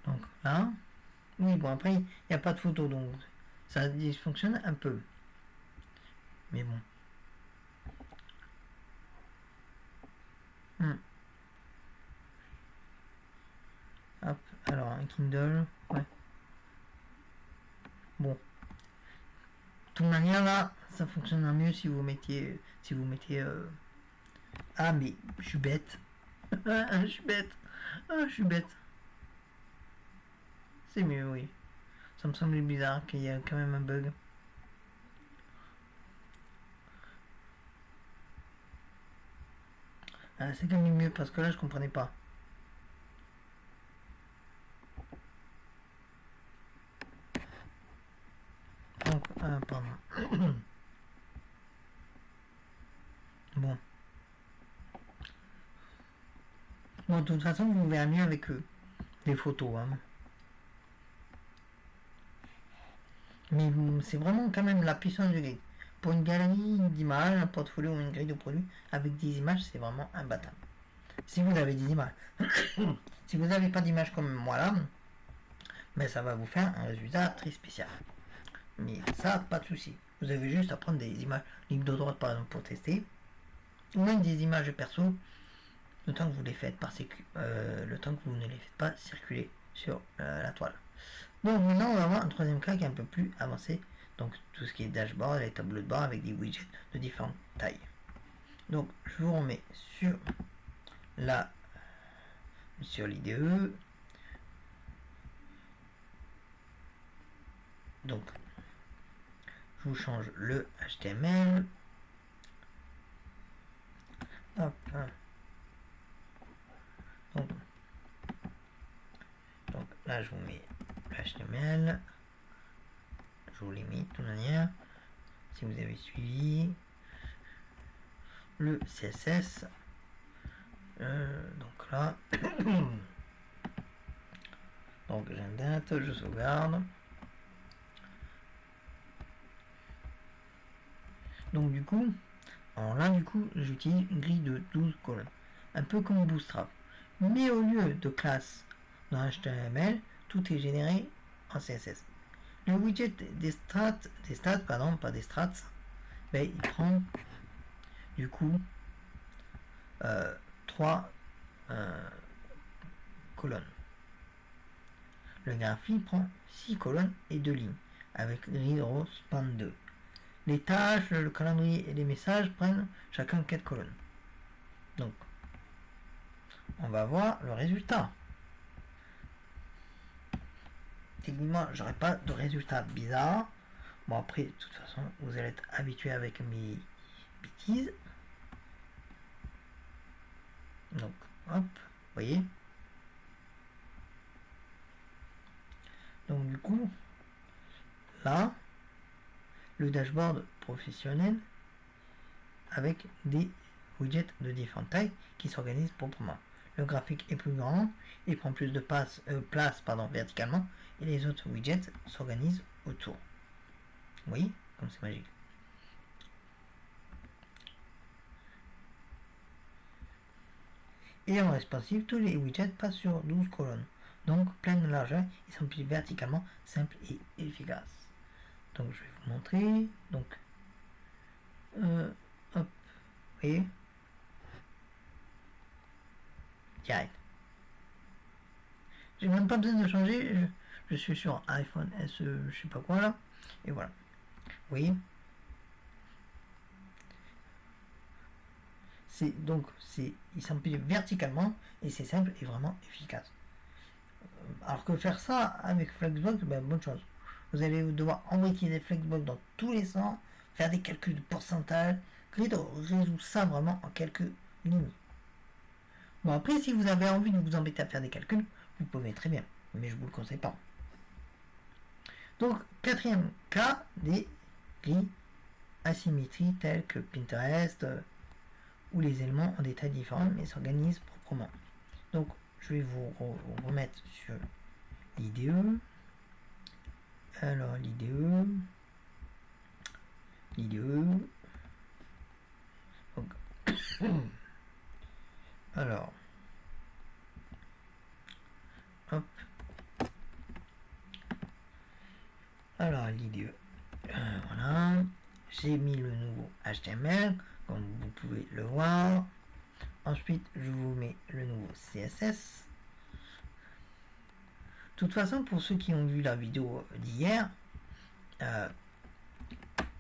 Donc là, oui, bon, après, il n'y a pas de photo, donc ça dysfonctionne un peu. Mais bon. Hop, alors un Kindle, ouais. Bon. De toute manière, là, ça fonctionnera mieux si vous mettiez. Ah, mais je suis bête. Je suis bête. Ah, je suis bête. C'est mieux, oui. Ça me semblait bizarre qu'il y ait quand même un bug. Ah, c'est quand même mieux parce que là, je comprenais pas. Donc, pardon. Bon. Bon, de toute façon, vous verrez mieux avec des photos. Hein. Mais c'est vraiment quand même la puissance du grid. Pour une galerie d'images, un portfolio ou une grille de produits avec des images, c'est vraiment imbattable. Si vous avez des images, si vous n'avez pas d'images comme moi là, mais ça va vous faire un résultat très spécial. Mais ça, pas de souci. Vous avez juste à prendre des images libres de droite par exemple pour tester, ou même des images perso, le temps que vous les faites le temps que vous ne les faites pas circuler sur la toile. Donc maintenant on va voir un troisième cas qui est un peu plus avancé. Donc tout ce qui est dashboard, les tableaux de bord avec des widgets de différentes tailles. Donc je vous remets sur l'IDE. Donc je vous change le HTML. Hop. Donc là je vous mets HTML, je vous l'ai mis de toute manière, si vous avez suivi le CSS, donc là, donc j'indate, je sauvegarde, donc du coup, alors là du coup j'utilise une grille de 12 colonnes, un peu comme Bootstrap, mais au lieu de classe dans HTML, tout est généré en CSS. Le widget des stats, pas des strats, ben, il prend du coup 3 colonnes. Le graphique prend 6 colonnes et 2 lignes, avec grid row span 2. Les tâches, le calendrier et les messages prennent chacun 4 colonnes. Donc, on va voir le résultat. Techniquement, j'aurai pas de résultat bizarre. Bon, après, de toute façon, vous allez être habitué avec mes bêtises. Donc, hop, vous voyez. Donc, du coup, là, le dashboard professionnel avec des widgets de différentes tailles qui s'organisent proprement. Le graphique est plus grand, il prend plus de place verticalement et les autres widgets s'organisent autour. Vous voyez comme c'est magique. Et en responsive, tous les widgets passent sur 12 colonnes. Donc plein de largeur, ils sont plus verticalement simples et efficaces. Donc je vais vous montrer. Donc hop, vous voyez, direct. J'ai même pas besoin de changer. Je suis sur iPhone SE, je sais pas quoi là. Et voilà. Vous voyez. Ils s'empilent verticalement et c'est simple et vraiment efficace. Alors que faire ça avec Flexbox, ben, bonne chose. Vous allez devoir envoyer des Flexbox dans tous les sens, faire des calculs de pourcentage. Grid résout ça vraiment en quelques lignes. Bon, après, si vous avez envie de vous embêter à faire des calculs, vous pouvez très bien, mais je vous le conseille pas. Donc, quatrième cas des grilles asymétries telles que Pinterest, où les éléments ont des tailles différentes mais s'organisent proprement. Donc, je vais vous remettre sur l'IDE. Alors, l'IDE. Donc, alors, hop. Alors, l'IDE. Voilà. J'ai mis le nouveau HTML, comme vous pouvez le voir. Ensuite, je vous mets le nouveau CSS. De toute façon, pour ceux qui ont vu la vidéo d'hier,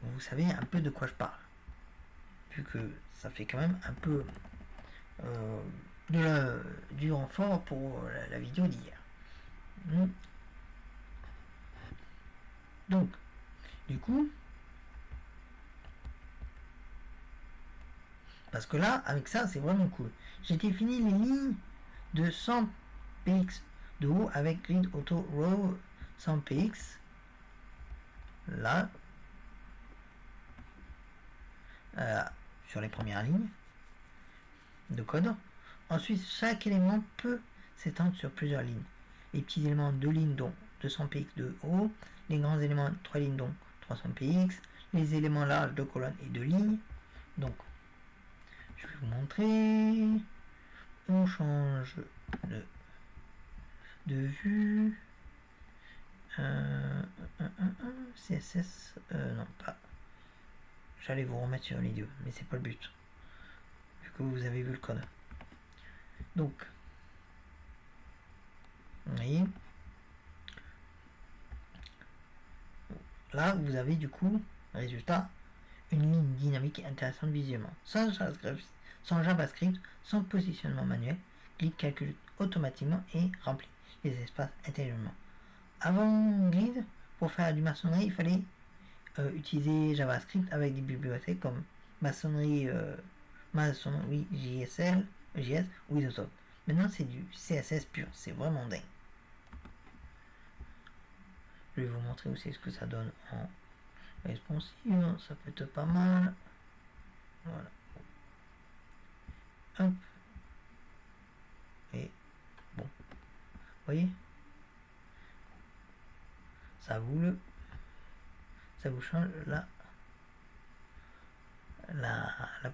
vous savez un peu de quoi je parle. Vu que ça fait quand même un peu du renfort pour la vidéo d'hier. Donc, du coup, parce que là, avec ça, c'est vraiment cool. J'ai défini les lignes de 100 px de haut avec grid auto row 100 px. Là, sur les premières lignes de code. Ensuite, chaque élément peut s'étendre sur plusieurs lignes. Les petits éléments 2 lignes dont 200 px de haut, les grands éléments 3 lignes dont 300 px, les éléments larges de colonnes et de lignes. Donc, je vais vous montrer. On change de vue. CSS, non pas. J'allais vous remettre sur l'idée, mais c'est pas le but. Vu que vous avez vu le code. Donc, vous voyez. Là, vous avez du coup, résultat, une ligne dynamique intéressante visuellement. Sans JavaScript, sans positionnement manuel, Grid calcule automatiquement et remplit les espaces intelligemment. Avant Grid, pour faire du maçonnerie, il fallait utiliser JavaScript avec des bibliothèques comme maçonnerie JS ou Isotope. Maintenant, c'est du CSS pur, c'est vraiment dingue. Je vais vous montrer aussi ce que ça donne en responsive, ça peut être pas mal. Voilà. Hop. Et bon, vous voyez, ça vous change la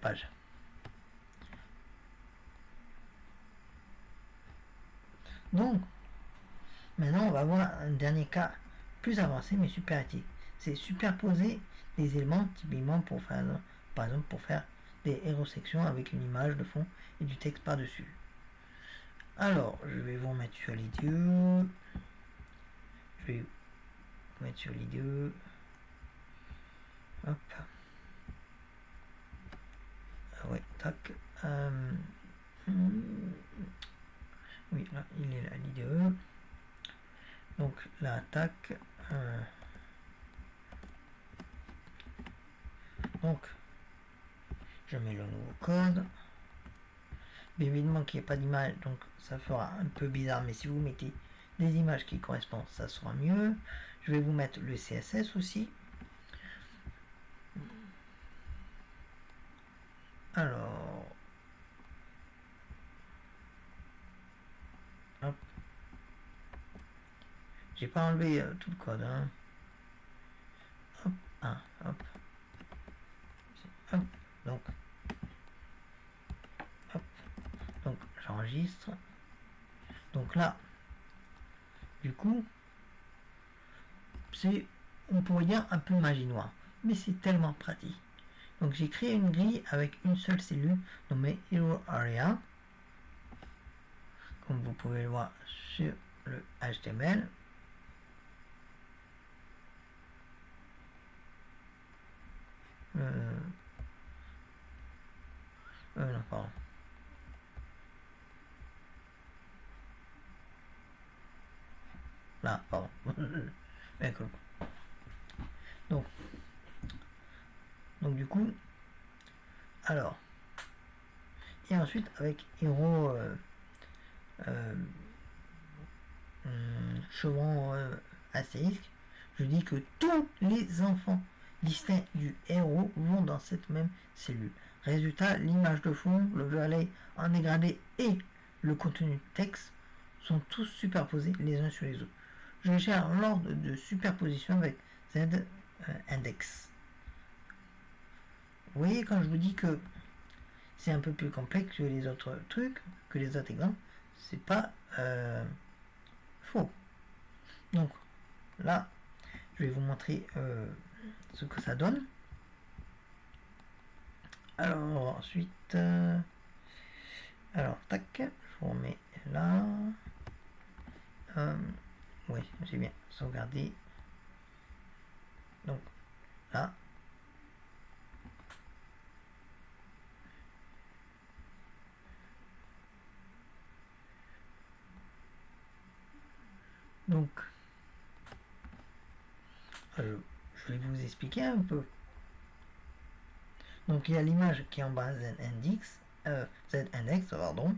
page. Donc, maintenant on va voir un dernier cas plus avancé mais super éthique. C'est superposer des éléments typiquement pour faire, par exemple pour faire des héros-sections avec une image de fond et du texte par-dessus. Alors, je vais vous mettre sur l'IDE. Je vais vous mettre sur l'IDE. Hop. Ah ouais, tac. Oui, là, il est là, l'IDE. Donc, la attaque. Donc, je mets le nouveau code. Mais évidemment qu'il n'y a pas d'image, donc ça fera un peu bizarre. Mais si vous mettez des images qui correspondent, ça sera mieux. Je vais vous mettre le CSS aussi. Alors, hop. J'ai pas enlevé tout le code. Hein. Hop, hop. Hop, donc, hop, donc j'enregistre. Donc là, du coup, c'est, on pourrait dire un peu magie noire, mais c'est tellement pratique. Donc j'ai créé une grille avec une seule cellule nommée Hero Area, comme vous pouvez le voir sur le HTML. Non, pardon. Là, pardon. Donc du coup, alors, et ensuite avec Hero chevron astérisque, je dis que tous les enfants distincts du héros vont dans cette même cellule. Résultat, l'image de fond, le overlay en dégradé et le contenu texte sont tous superposés les uns sur les autres. Je gère l'ordre de superposition avec Z-index. Vous voyez, quand je vous dis que c'est un peu plus complexe que les autres trucs, que les autres exemples, c'est pas faux. Donc là, je vais vous montrer ce que ça donne. Alors ensuite, alors tac, je vous remets là. Oui, j'ai bien sauvegardé. Donc là. Donc, je vais vous expliquer un peu. Donc il y a l'image qui est en bas Z-index, pardon.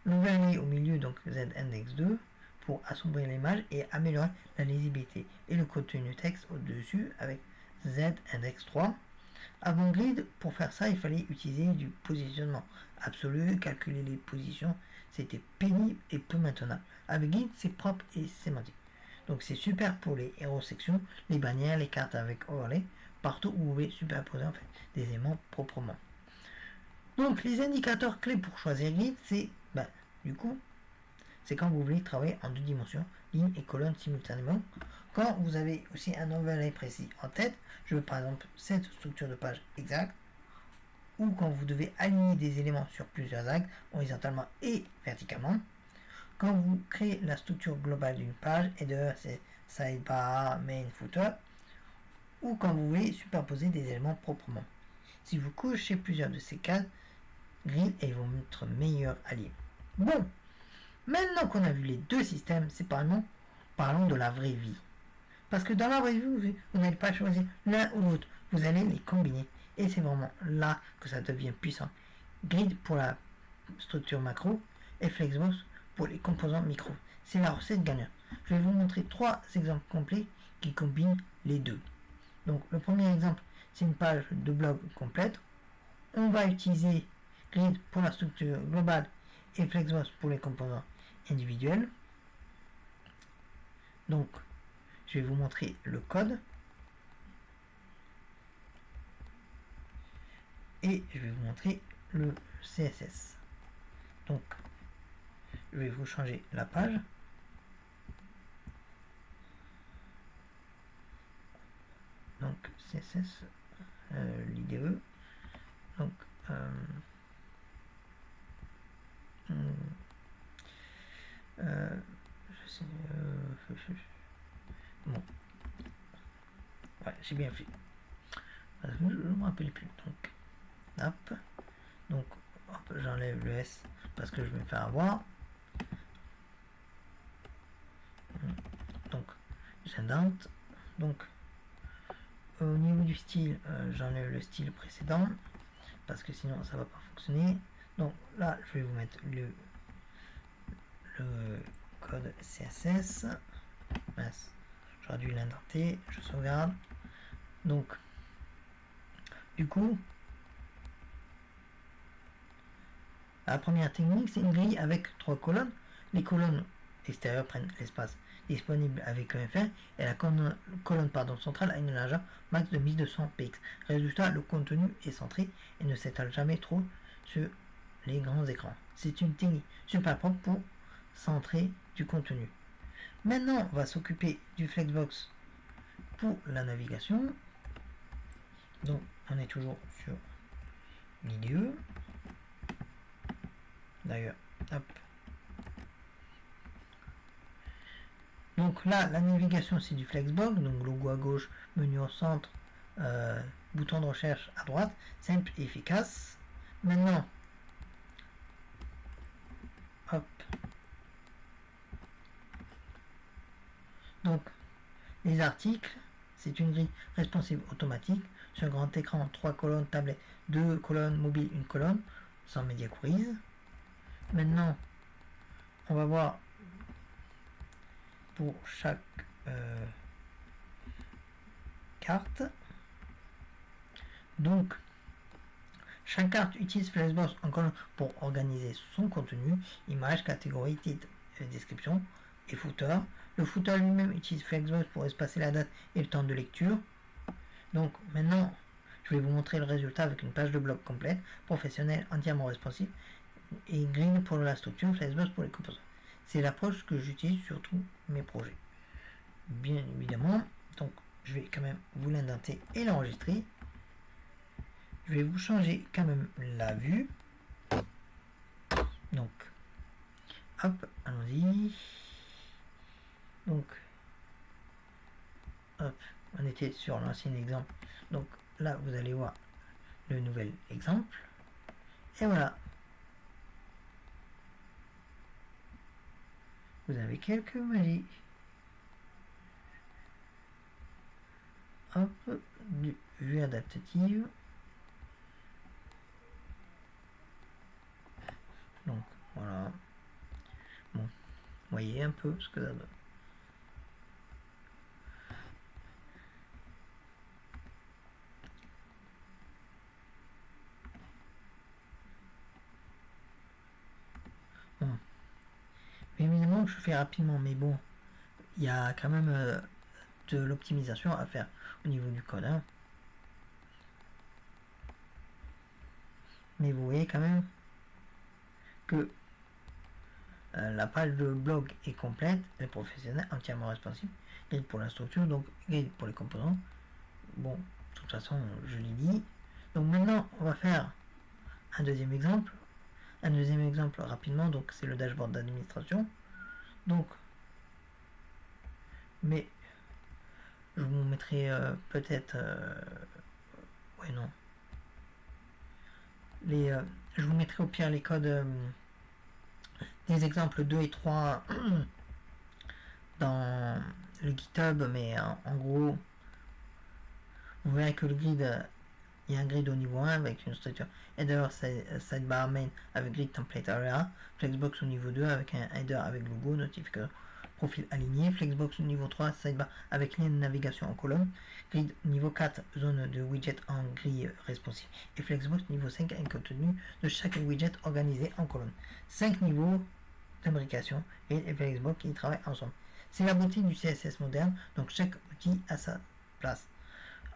L'overlay au milieu, donc Z-index 2, pour assombrir l'image et améliorer la lisibilité. Et le contenu texte au-dessus avec Z-index 3. Avant grid, pour faire ça, il fallait utiliser du positionnement absolu, calculer les positions, c'était pénible et peu maintenable. Avec grid, c'est propre et sémantique. Donc c'est super pour les héros sections, les bannières, les cartes avec overlay, partout où vous pouvez superposer en fait des éléments proprement. Donc les indicateurs clés pour choisir grid, c'est du coup, c'est quand vous voulez travailler en 2 dimensions, ligne et colonne simultanément. Quand vous avez aussi un overlay précis en tête, je veux par exemple cette structure de page exacte, ou quand vous devez aligner des éléments sur plusieurs axes, horizontalement et verticalement. Quand vous créez la structure globale d'une page, header, c'est sidebar, main, footer, ou quand vous voulez superposer des éléments proprement. Si vous cochez plusieurs de ces cases, grid est votre meilleur allié. Bon, maintenant qu'on a vu les deux systèmes séparément, parlons de la vraie vie. Parce que dans la vraie vie, vous n'allez pas choisir l'un ou l'autre, vous allez les combiner. Et c'est vraiment là que ça devient puissant. Grid pour la structure macro et Flexbox pour les composants micro. C'est la recette gagnante. Je vais vous montrer 3 exemples complets qui combinent les deux. Donc le premier exemple, c'est une page de blog complète. On va utiliser Grid pour la structure globale et Flexbox pour les composants individuels. Donc je vais vous montrer le code. Et je vais vous montrer le CSS. Donc, je vais vous changer la page. Donc, CSS, l'IDE. Donc, bon. Ouais, j'ai bien fait. Je ne me rappelle plus. Donc, hop. Donc, hop, j'enlève le S parce que je vais me faire avoir. Donc j'indente. Donc au niveau du style, j'enlève le style précédent parce que sinon ça va pas fonctionner. Donc là je vais vous mettre le code CSS. Mince, j'aurais dû l'indenter, je sauvegarde. Donc du coup, la première technique, c'est une grille avec 3 colonnes. Les colonnes extérieures prennent l'espace disponible avec EFR et la colonne centrale a une largeur max de 1200 px. Résultat, le contenu est centré et ne s'étale jamais trop sur les grands écrans. C'est une technique super propre pour centrer du contenu. Maintenant, on va s'occuper du Flexbox pour la navigation. Donc, on est toujours sur l'IDE. D'ailleurs, hop. Donc là, la navigation, c'est du Flexbox. Donc, logo à gauche, menu au centre, bouton de recherche à droite. Simple et efficace. Maintenant, hop. Donc, les articles, c'est une grille responsive automatique. Sur grand écran, 3 colonnes, tablette, 2 colonnes, mobile, 1 colonne, sans media queries. Maintenant, on va voir pour chaque carte. Donc, chaque carte utilise Flexbox en colonne pour organiser son contenu, image, catégorie, titre, description et footer. Le footer lui-même utilise Flexbox pour espacer la date et le temps de lecture. Donc maintenant, je vais vous montrer le résultat avec une page de blog complète, professionnelle, entièrement responsive, et grid pour la structure, Flexbox pour les composants. C'est l'approche que j'utilise sur tous mes projets. Bien évidemment, donc je vais quand même vous l'indenter et l'enregistrer. Je vais vous changer quand même la vue. Donc, hop, allons-y. Donc, hop, on était sur l'ancien exemple. Donc là, vous allez voir le nouvel exemple. Et voilà. Vous avez quelques magies. Hop, du vue adaptative. Donc voilà. Bon, voyez un peu ce que ça donne. Bon. Évidemment, je fais rapidement, mais bon, il y a quand même de l'optimisation à faire au niveau du code. Hein. Mais vous voyez quand même que la page de blog est complète, elle est professionnelle, entièrement responsive, grid pour la structure, donc grid pour les composants. Bon, de toute façon, je l'ai dit. Donc maintenant, on va faire un deuxième exemple. Un deuxième exemple rapidement, donc c'est le dashboard d'administration. Donc, mais je vous mettrai peut-être... ouais, non. Je vous mettrai au pire les codes des exemples 2 et 3 dans le GitHub, mais en gros, vous verrez que le grid, il y a un grid au niveau 1 avec une structure header, sidebar main avec grid template area, Flexbox au niveau 2 avec un header avec logo, notificateur, profil aligné, Flexbox au niveau 3, sidebar avec lien de navigation en colonne, grid niveau 4, zone de widget en grille responsive, et Flexbox niveau 5, un contenu de chaque widget organisé en colonne. 5 niveaux d'imbrication et Flexbox qui travaillent ensemble. C'est la beauté du CSS moderne, donc chaque outil a sa place.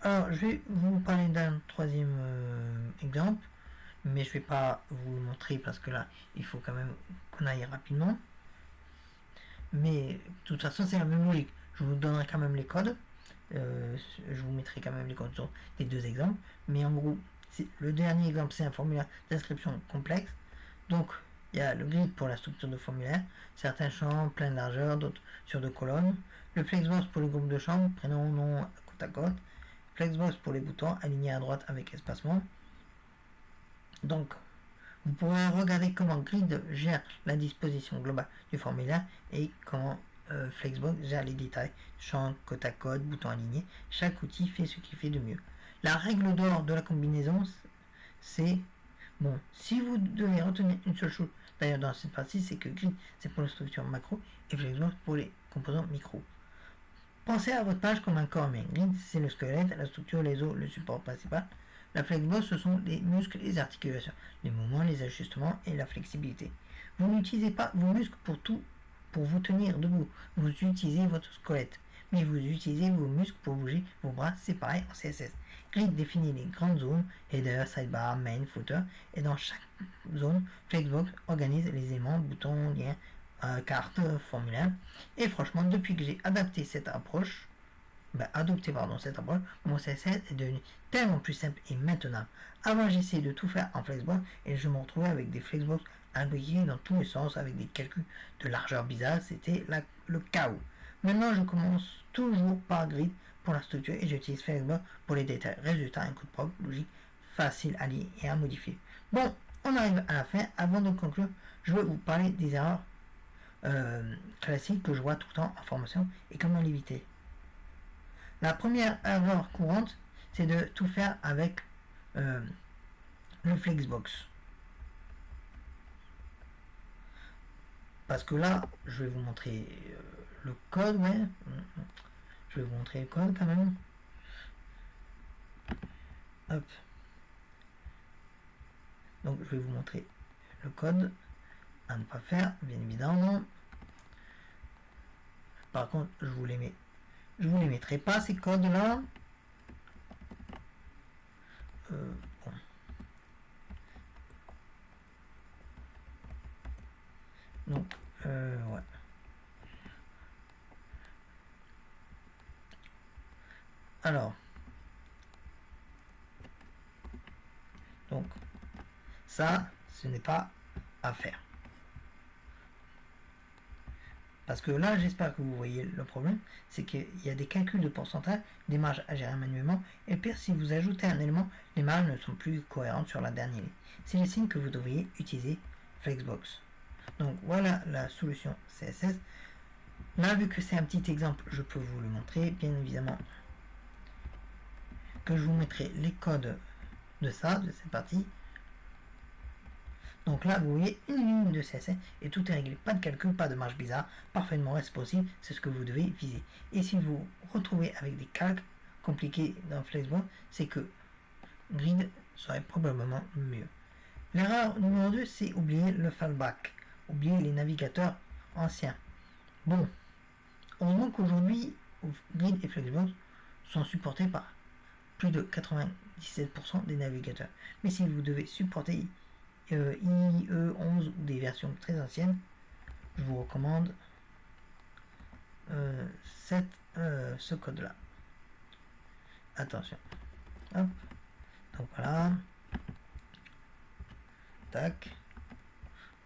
Alors, je vais vous parler d'un troisième exemple, mais je ne vais pas vous le montrer parce que là, il faut quand même qu'on aille rapidement. Mais de toute façon, c'est la même logique. Je vous donnerai quand même les codes. Je vous mettrai quand même les codes sur les deux exemples. Mais en gros, le dernier exemple, c'est un formulaire d'inscription complexe. Donc, il y a le grid pour la structure de formulaire, certains champs, plein de largeur, d'autres sur deux colonnes. Le Flexbox pour le groupe de champs, prénom, nom, côte à côte. Flexbox pour les boutons, alignés à droite avec espacement. Donc, Vous pourrez regarder comment Grid gère la disposition globale du formulaire et comment Flexbox gère les détails, champs, côte à côte, boutons alignés. Chaque outil fait ce qu'il fait de mieux. La règle d'or de la combinaison, c'est bon, si vous devez retenir une seule chose d'ailleurs dans cette partie, c'est que Grid c'est pour la structure macro et Flexbox pour les composants micro. Pensez à votre page comme un corps humain. Grid c'est le squelette, la structure, les os, le support principal. La Flexbox, ce sont les muscles et les articulations, les mouvements, les ajustements et la flexibilité. Vous n'utilisez pas vos muscles pour tout, pour vous tenir debout. Vous utilisez votre squelette, mais vous utilisez vos muscles pour bouger vos bras, c'est pareil en CSS. Grid définit les grandes zones, header, sidebar, main, footer, et dans chaque zone, Flexbox organise les éléments, boutons, liens, cartes, formulaires. Et franchement, depuis que j'ai adapté cette approche, cette approche, mon CSS est devenu tellement plus simple et maintenable. Avant, j'essayais de tout faire en Flexbox et je me retrouvais avec des Flexbox imbriqués dans tous les sens avec des calculs de largeur bizarre. C'était le chaos. Maintenant, je commence toujours par Grid pour la structure et j'utilise Flexbox pour les détails. Résultat, un code propre, logique, facile à lire et à modifier. Bon, on arrive à la fin. Avant de conclure, je vais vous parler des erreurs classiques que je vois tout le temps en formation et comment l'éviter. La première erreur courante, c'est de tout faire avec le Flexbox. Parce que là, je vais vous montrer le code, ouais. Je vais vous montrer le code quand même. Hop. Donc, je vais vous montrer le code à ne pas faire, bien évidemment. Par contre, je vous les mettrai pas ces codes là. Bon. Donc ouais. Alors donc ça ce n'est pas à faire. Parce que là, j'espère que vous voyez le problème, c'est qu'il y a des calculs de pourcentage, des marges à gérer manuellement, et pire, si vous ajoutez un élément, les marges ne sont plus cohérentes sur la dernière ligne. C'est le signe que vous devriez utiliser Flexbox. Donc voilà la solution CSS. Là, vu que c'est un petit exemple, je peux vous le montrer, bien évidemment, que je vous mettrai les codes de cette partie. Donc là, vous voyez une ligne de CSS et tout est réglé. Pas de calcul, pas de marge bizarre, parfaitement responsive, c'est ce que vous devez viser. Et si vous retrouvez avec des calques compliqués dans Flexbox, c'est que Grid serait probablement mieux. L'erreur numéro 2, c'est oublier le fallback, oublier les navigateurs anciens. Bon, heureusement qu'aujourd'hui, Grid et Flexbox sont supportés par plus de 97% des navigateurs. Mais si vous devez supporter IE11 ou des versions très anciennes, je vous recommande ce code là. Attention. Hop. Donc voilà. Tac.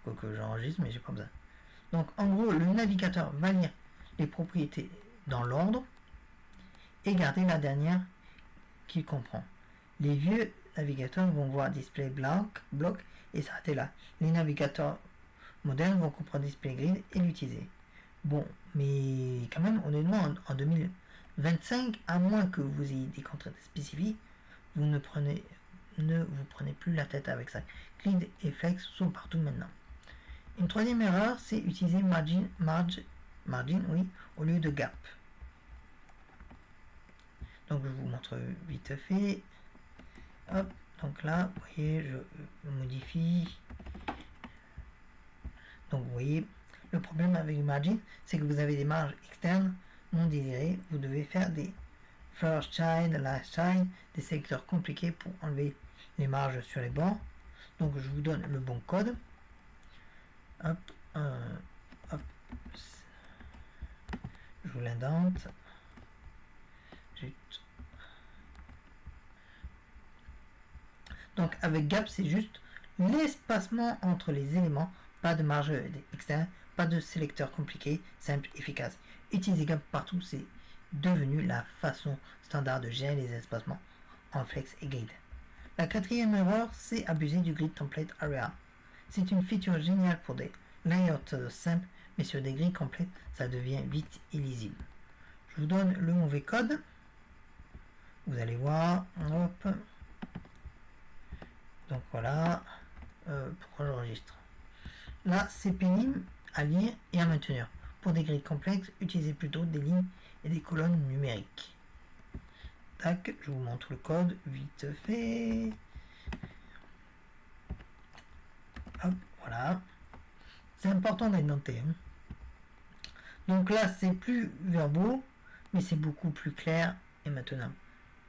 Quoique j'enregistre, mais j'ai pas besoin. Donc en gros, le navigateur va lire les propriétés dans l'ordre et garder la dernière qu'il comprend. Les vieux navigateurs vont voir display bloc et s'arrêter là. Les navigateurs modernes vont comprendre display grid et l'utiliser. Bon, mais quand même, honnêtement, en 2025, à moins que vous ayez des contraintes spécifiques, vous ne vous prenez plus la tête avec ça. Grid et Flex sont partout maintenant. Une troisième erreur, c'est utiliser margin oui, au lieu de gap. Donc je vous montre vite fait. Hop, donc là, vous voyez, je modifie. Donc vous voyez, le problème avec le margin, c'est que vous avez des marges externes non désirées. Vous devez faire des first child, last child, des sélecteurs compliqués pour enlever les marges sur les bords. Donc je vous donne le bon code. Hop, hop. Je vous l'indente. Donc avec gap, c'est juste l'espacement entre les éléments, pas de marge externe, pas de sélecteur compliqué, simple, efficace. Utiliser gap partout, c'est devenu la façon standard de gérer les espacements en Flex et Grid. La quatrième erreur, c'est abuser du Grid Template Area. C'est une feature géniale pour des layouts simples, mais sur des grilles complètes, ça devient vite illisible. Je vous donne le mauvais code. Vous allez voir. Hop. Donc voilà. Pourquoi j'enregistre. Là, c'est pénible à lire et à maintenir. Pour des grilles complexes, utilisez plutôt des lignes et des colonnes numériques. Tac, je vous montre le code vite fait. Hop, voilà. C'est important d'être noté. Donc là, c'est plus verbaux, mais c'est beaucoup plus clair et maintenable.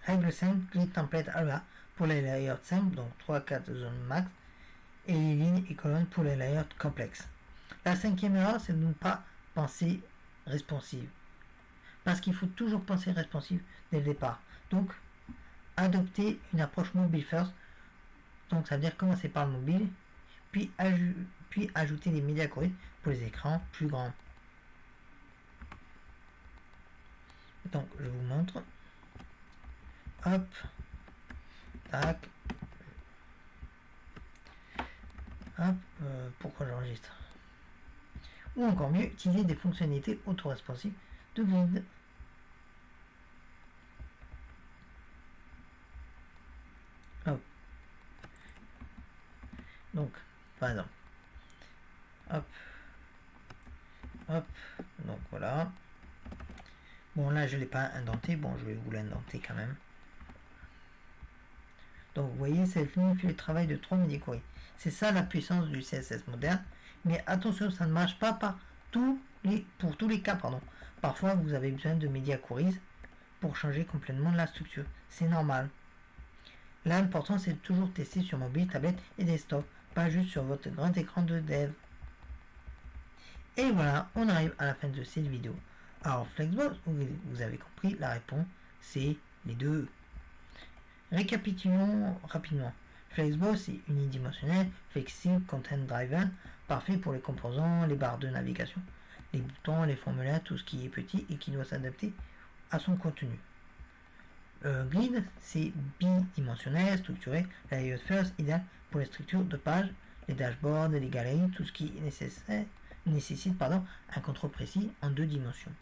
Règle simple, grid template ALA pour les layouts simples, donc 3-4 zones max, et les lignes et colonnes pour les layouts complexes. La cinquième erreur, c'est de ne pas penser responsive. Parce qu'il faut toujours penser responsive dès le départ. Donc, adopter une approche mobile first. Donc, ça veut dire commencer par le mobile, puis ajouter les médias query pour les écrans plus grands. Donc, je vous montre. Hop. Tac. Hop. Pourquoi j'enregistre? Ou encore mieux, utiliser des fonctionnalités auto-responsives de grid. Hop. Donc, par exemple. Hop. Hop. Donc voilà. Bon, là, je ne l'ai pas indenté. Bon, je vais vous l'indenter quand même. Donc, vous voyez, cette ligne fait le travail de 3 médias query. C'est ça la puissance du CSS moderne. Mais attention, ça ne marche pas pour tous les cas. Parfois, vous avez besoin de médias queries pour changer complètement la structure. C'est normal. L'important, c'est de toujours tester sur mobile, tablette et desktop, pas juste sur votre grand écran de dev. Et voilà, on arrive à la fin de cette vidéo. Alors, Flexbox, vous avez compris, la réponse, c'est les deux. Récapitulons rapidement. Flexbox est unidimensionnel, flexible, content driven, parfait pour les composants, les barres de navigation, les boutons, les formulaires, tout ce qui est petit et qui doit s'adapter à son contenu. Grid, c'est bidimensionnel, structuré, layout first, idéal pour les structures de pages, les dashboards, les galeries, tout ce qui nécessite un contrôle précis en 2 dimensions.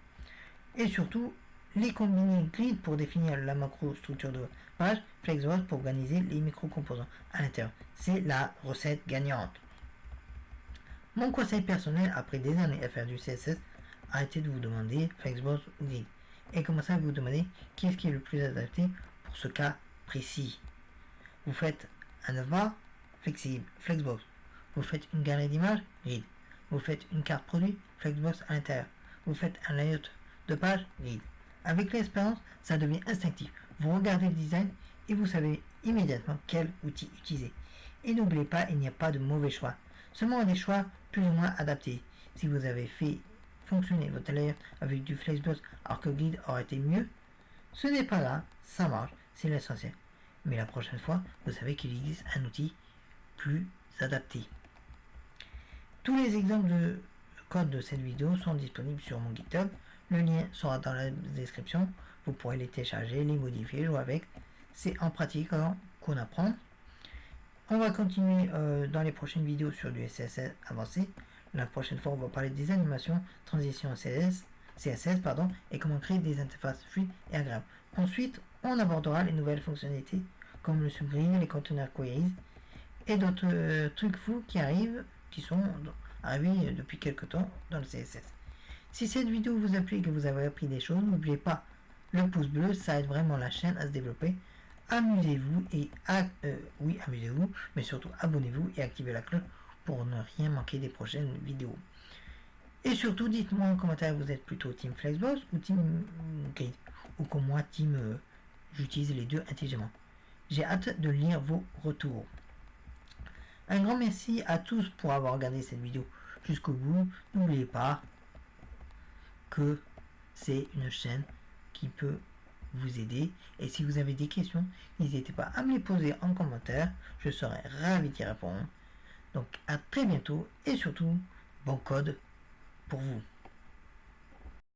Et surtout, les combiner grid pour définir la macro structure de page, Flexbox pour organiser les micro-composants à l'intérieur. C'est la recette gagnante. Mon conseil personnel, après des années à faire du CSS, arrêtez de vous demander Flexbox ou grid. Et commencez à vous demander qu'est-ce qui est le plus adapté pour ce cas précis. Vous faites un 9 bar, flexible, Flexbox. Vous faites une galerie d'images, grid. Vous faites une carte produit, Flexbox à l'intérieur. Vous faites un layout de page, grid. Avec l'expérience, ça devient instinctif. Vous regardez le design et vous savez immédiatement quel outil utiliser. Et n'oubliez pas, il n'y a pas de mauvais choix. Seulement des choix plus ou moins adaptés. Si vous avez fait fonctionner votre layout avec du Flexbox alors que Grid aurait été mieux, ce n'est pas grave, ça marche, c'est l'essentiel. Mais la prochaine fois, vous savez qu'il existe un outil plus adapté. Tous les exemples de code de cette vidéo sont disponibles sur mon GitHub. Le lien sera dans la description. Vous pourrez les télécharger, les modifier, jouer avec. C'est en pratique qu'on apprend. On va continuer dans les prochaines vidéos sur du CSS avancé. La prochaine fois, on va parler des animations, transitions CSS, et comment créer des interfaces fluides et agréables. Ensuite, on abordera les nouvelles fonctionnalités comme le subgrid, les container queries et d'autres trucs fous qui sont arrivés depuis quelques temps dans le CSS. Si cette vidéo vous a plu et que vous avez appris des choses, n'oubliez pas le pouce bleu, ça aide vraiment la chaîne à se développer. Amusez-vous amusez-vous, mais surtout abonnez-vous et activez la cloche pour ne rien manquer des prochaines vidéos. Et surtout, dites-moi en commentaire, vous êtes plutôt Team Flexbox ou Team Grid, ou comme moi, Team j'utilise les deux intelligemment. J'ai hâte de lire vos retours. Un grand merci à tous pour avoir regardé cette vidéo jusqu'au bout. N'oubliez pas que c'est une chaîne qui peut vous aider. Et si vous avez des questions, n'hésitez pas à me les poser en commentaire. Je serai ravi d'y répondre. Donc à très bientôt et surtout, bon code pour vous.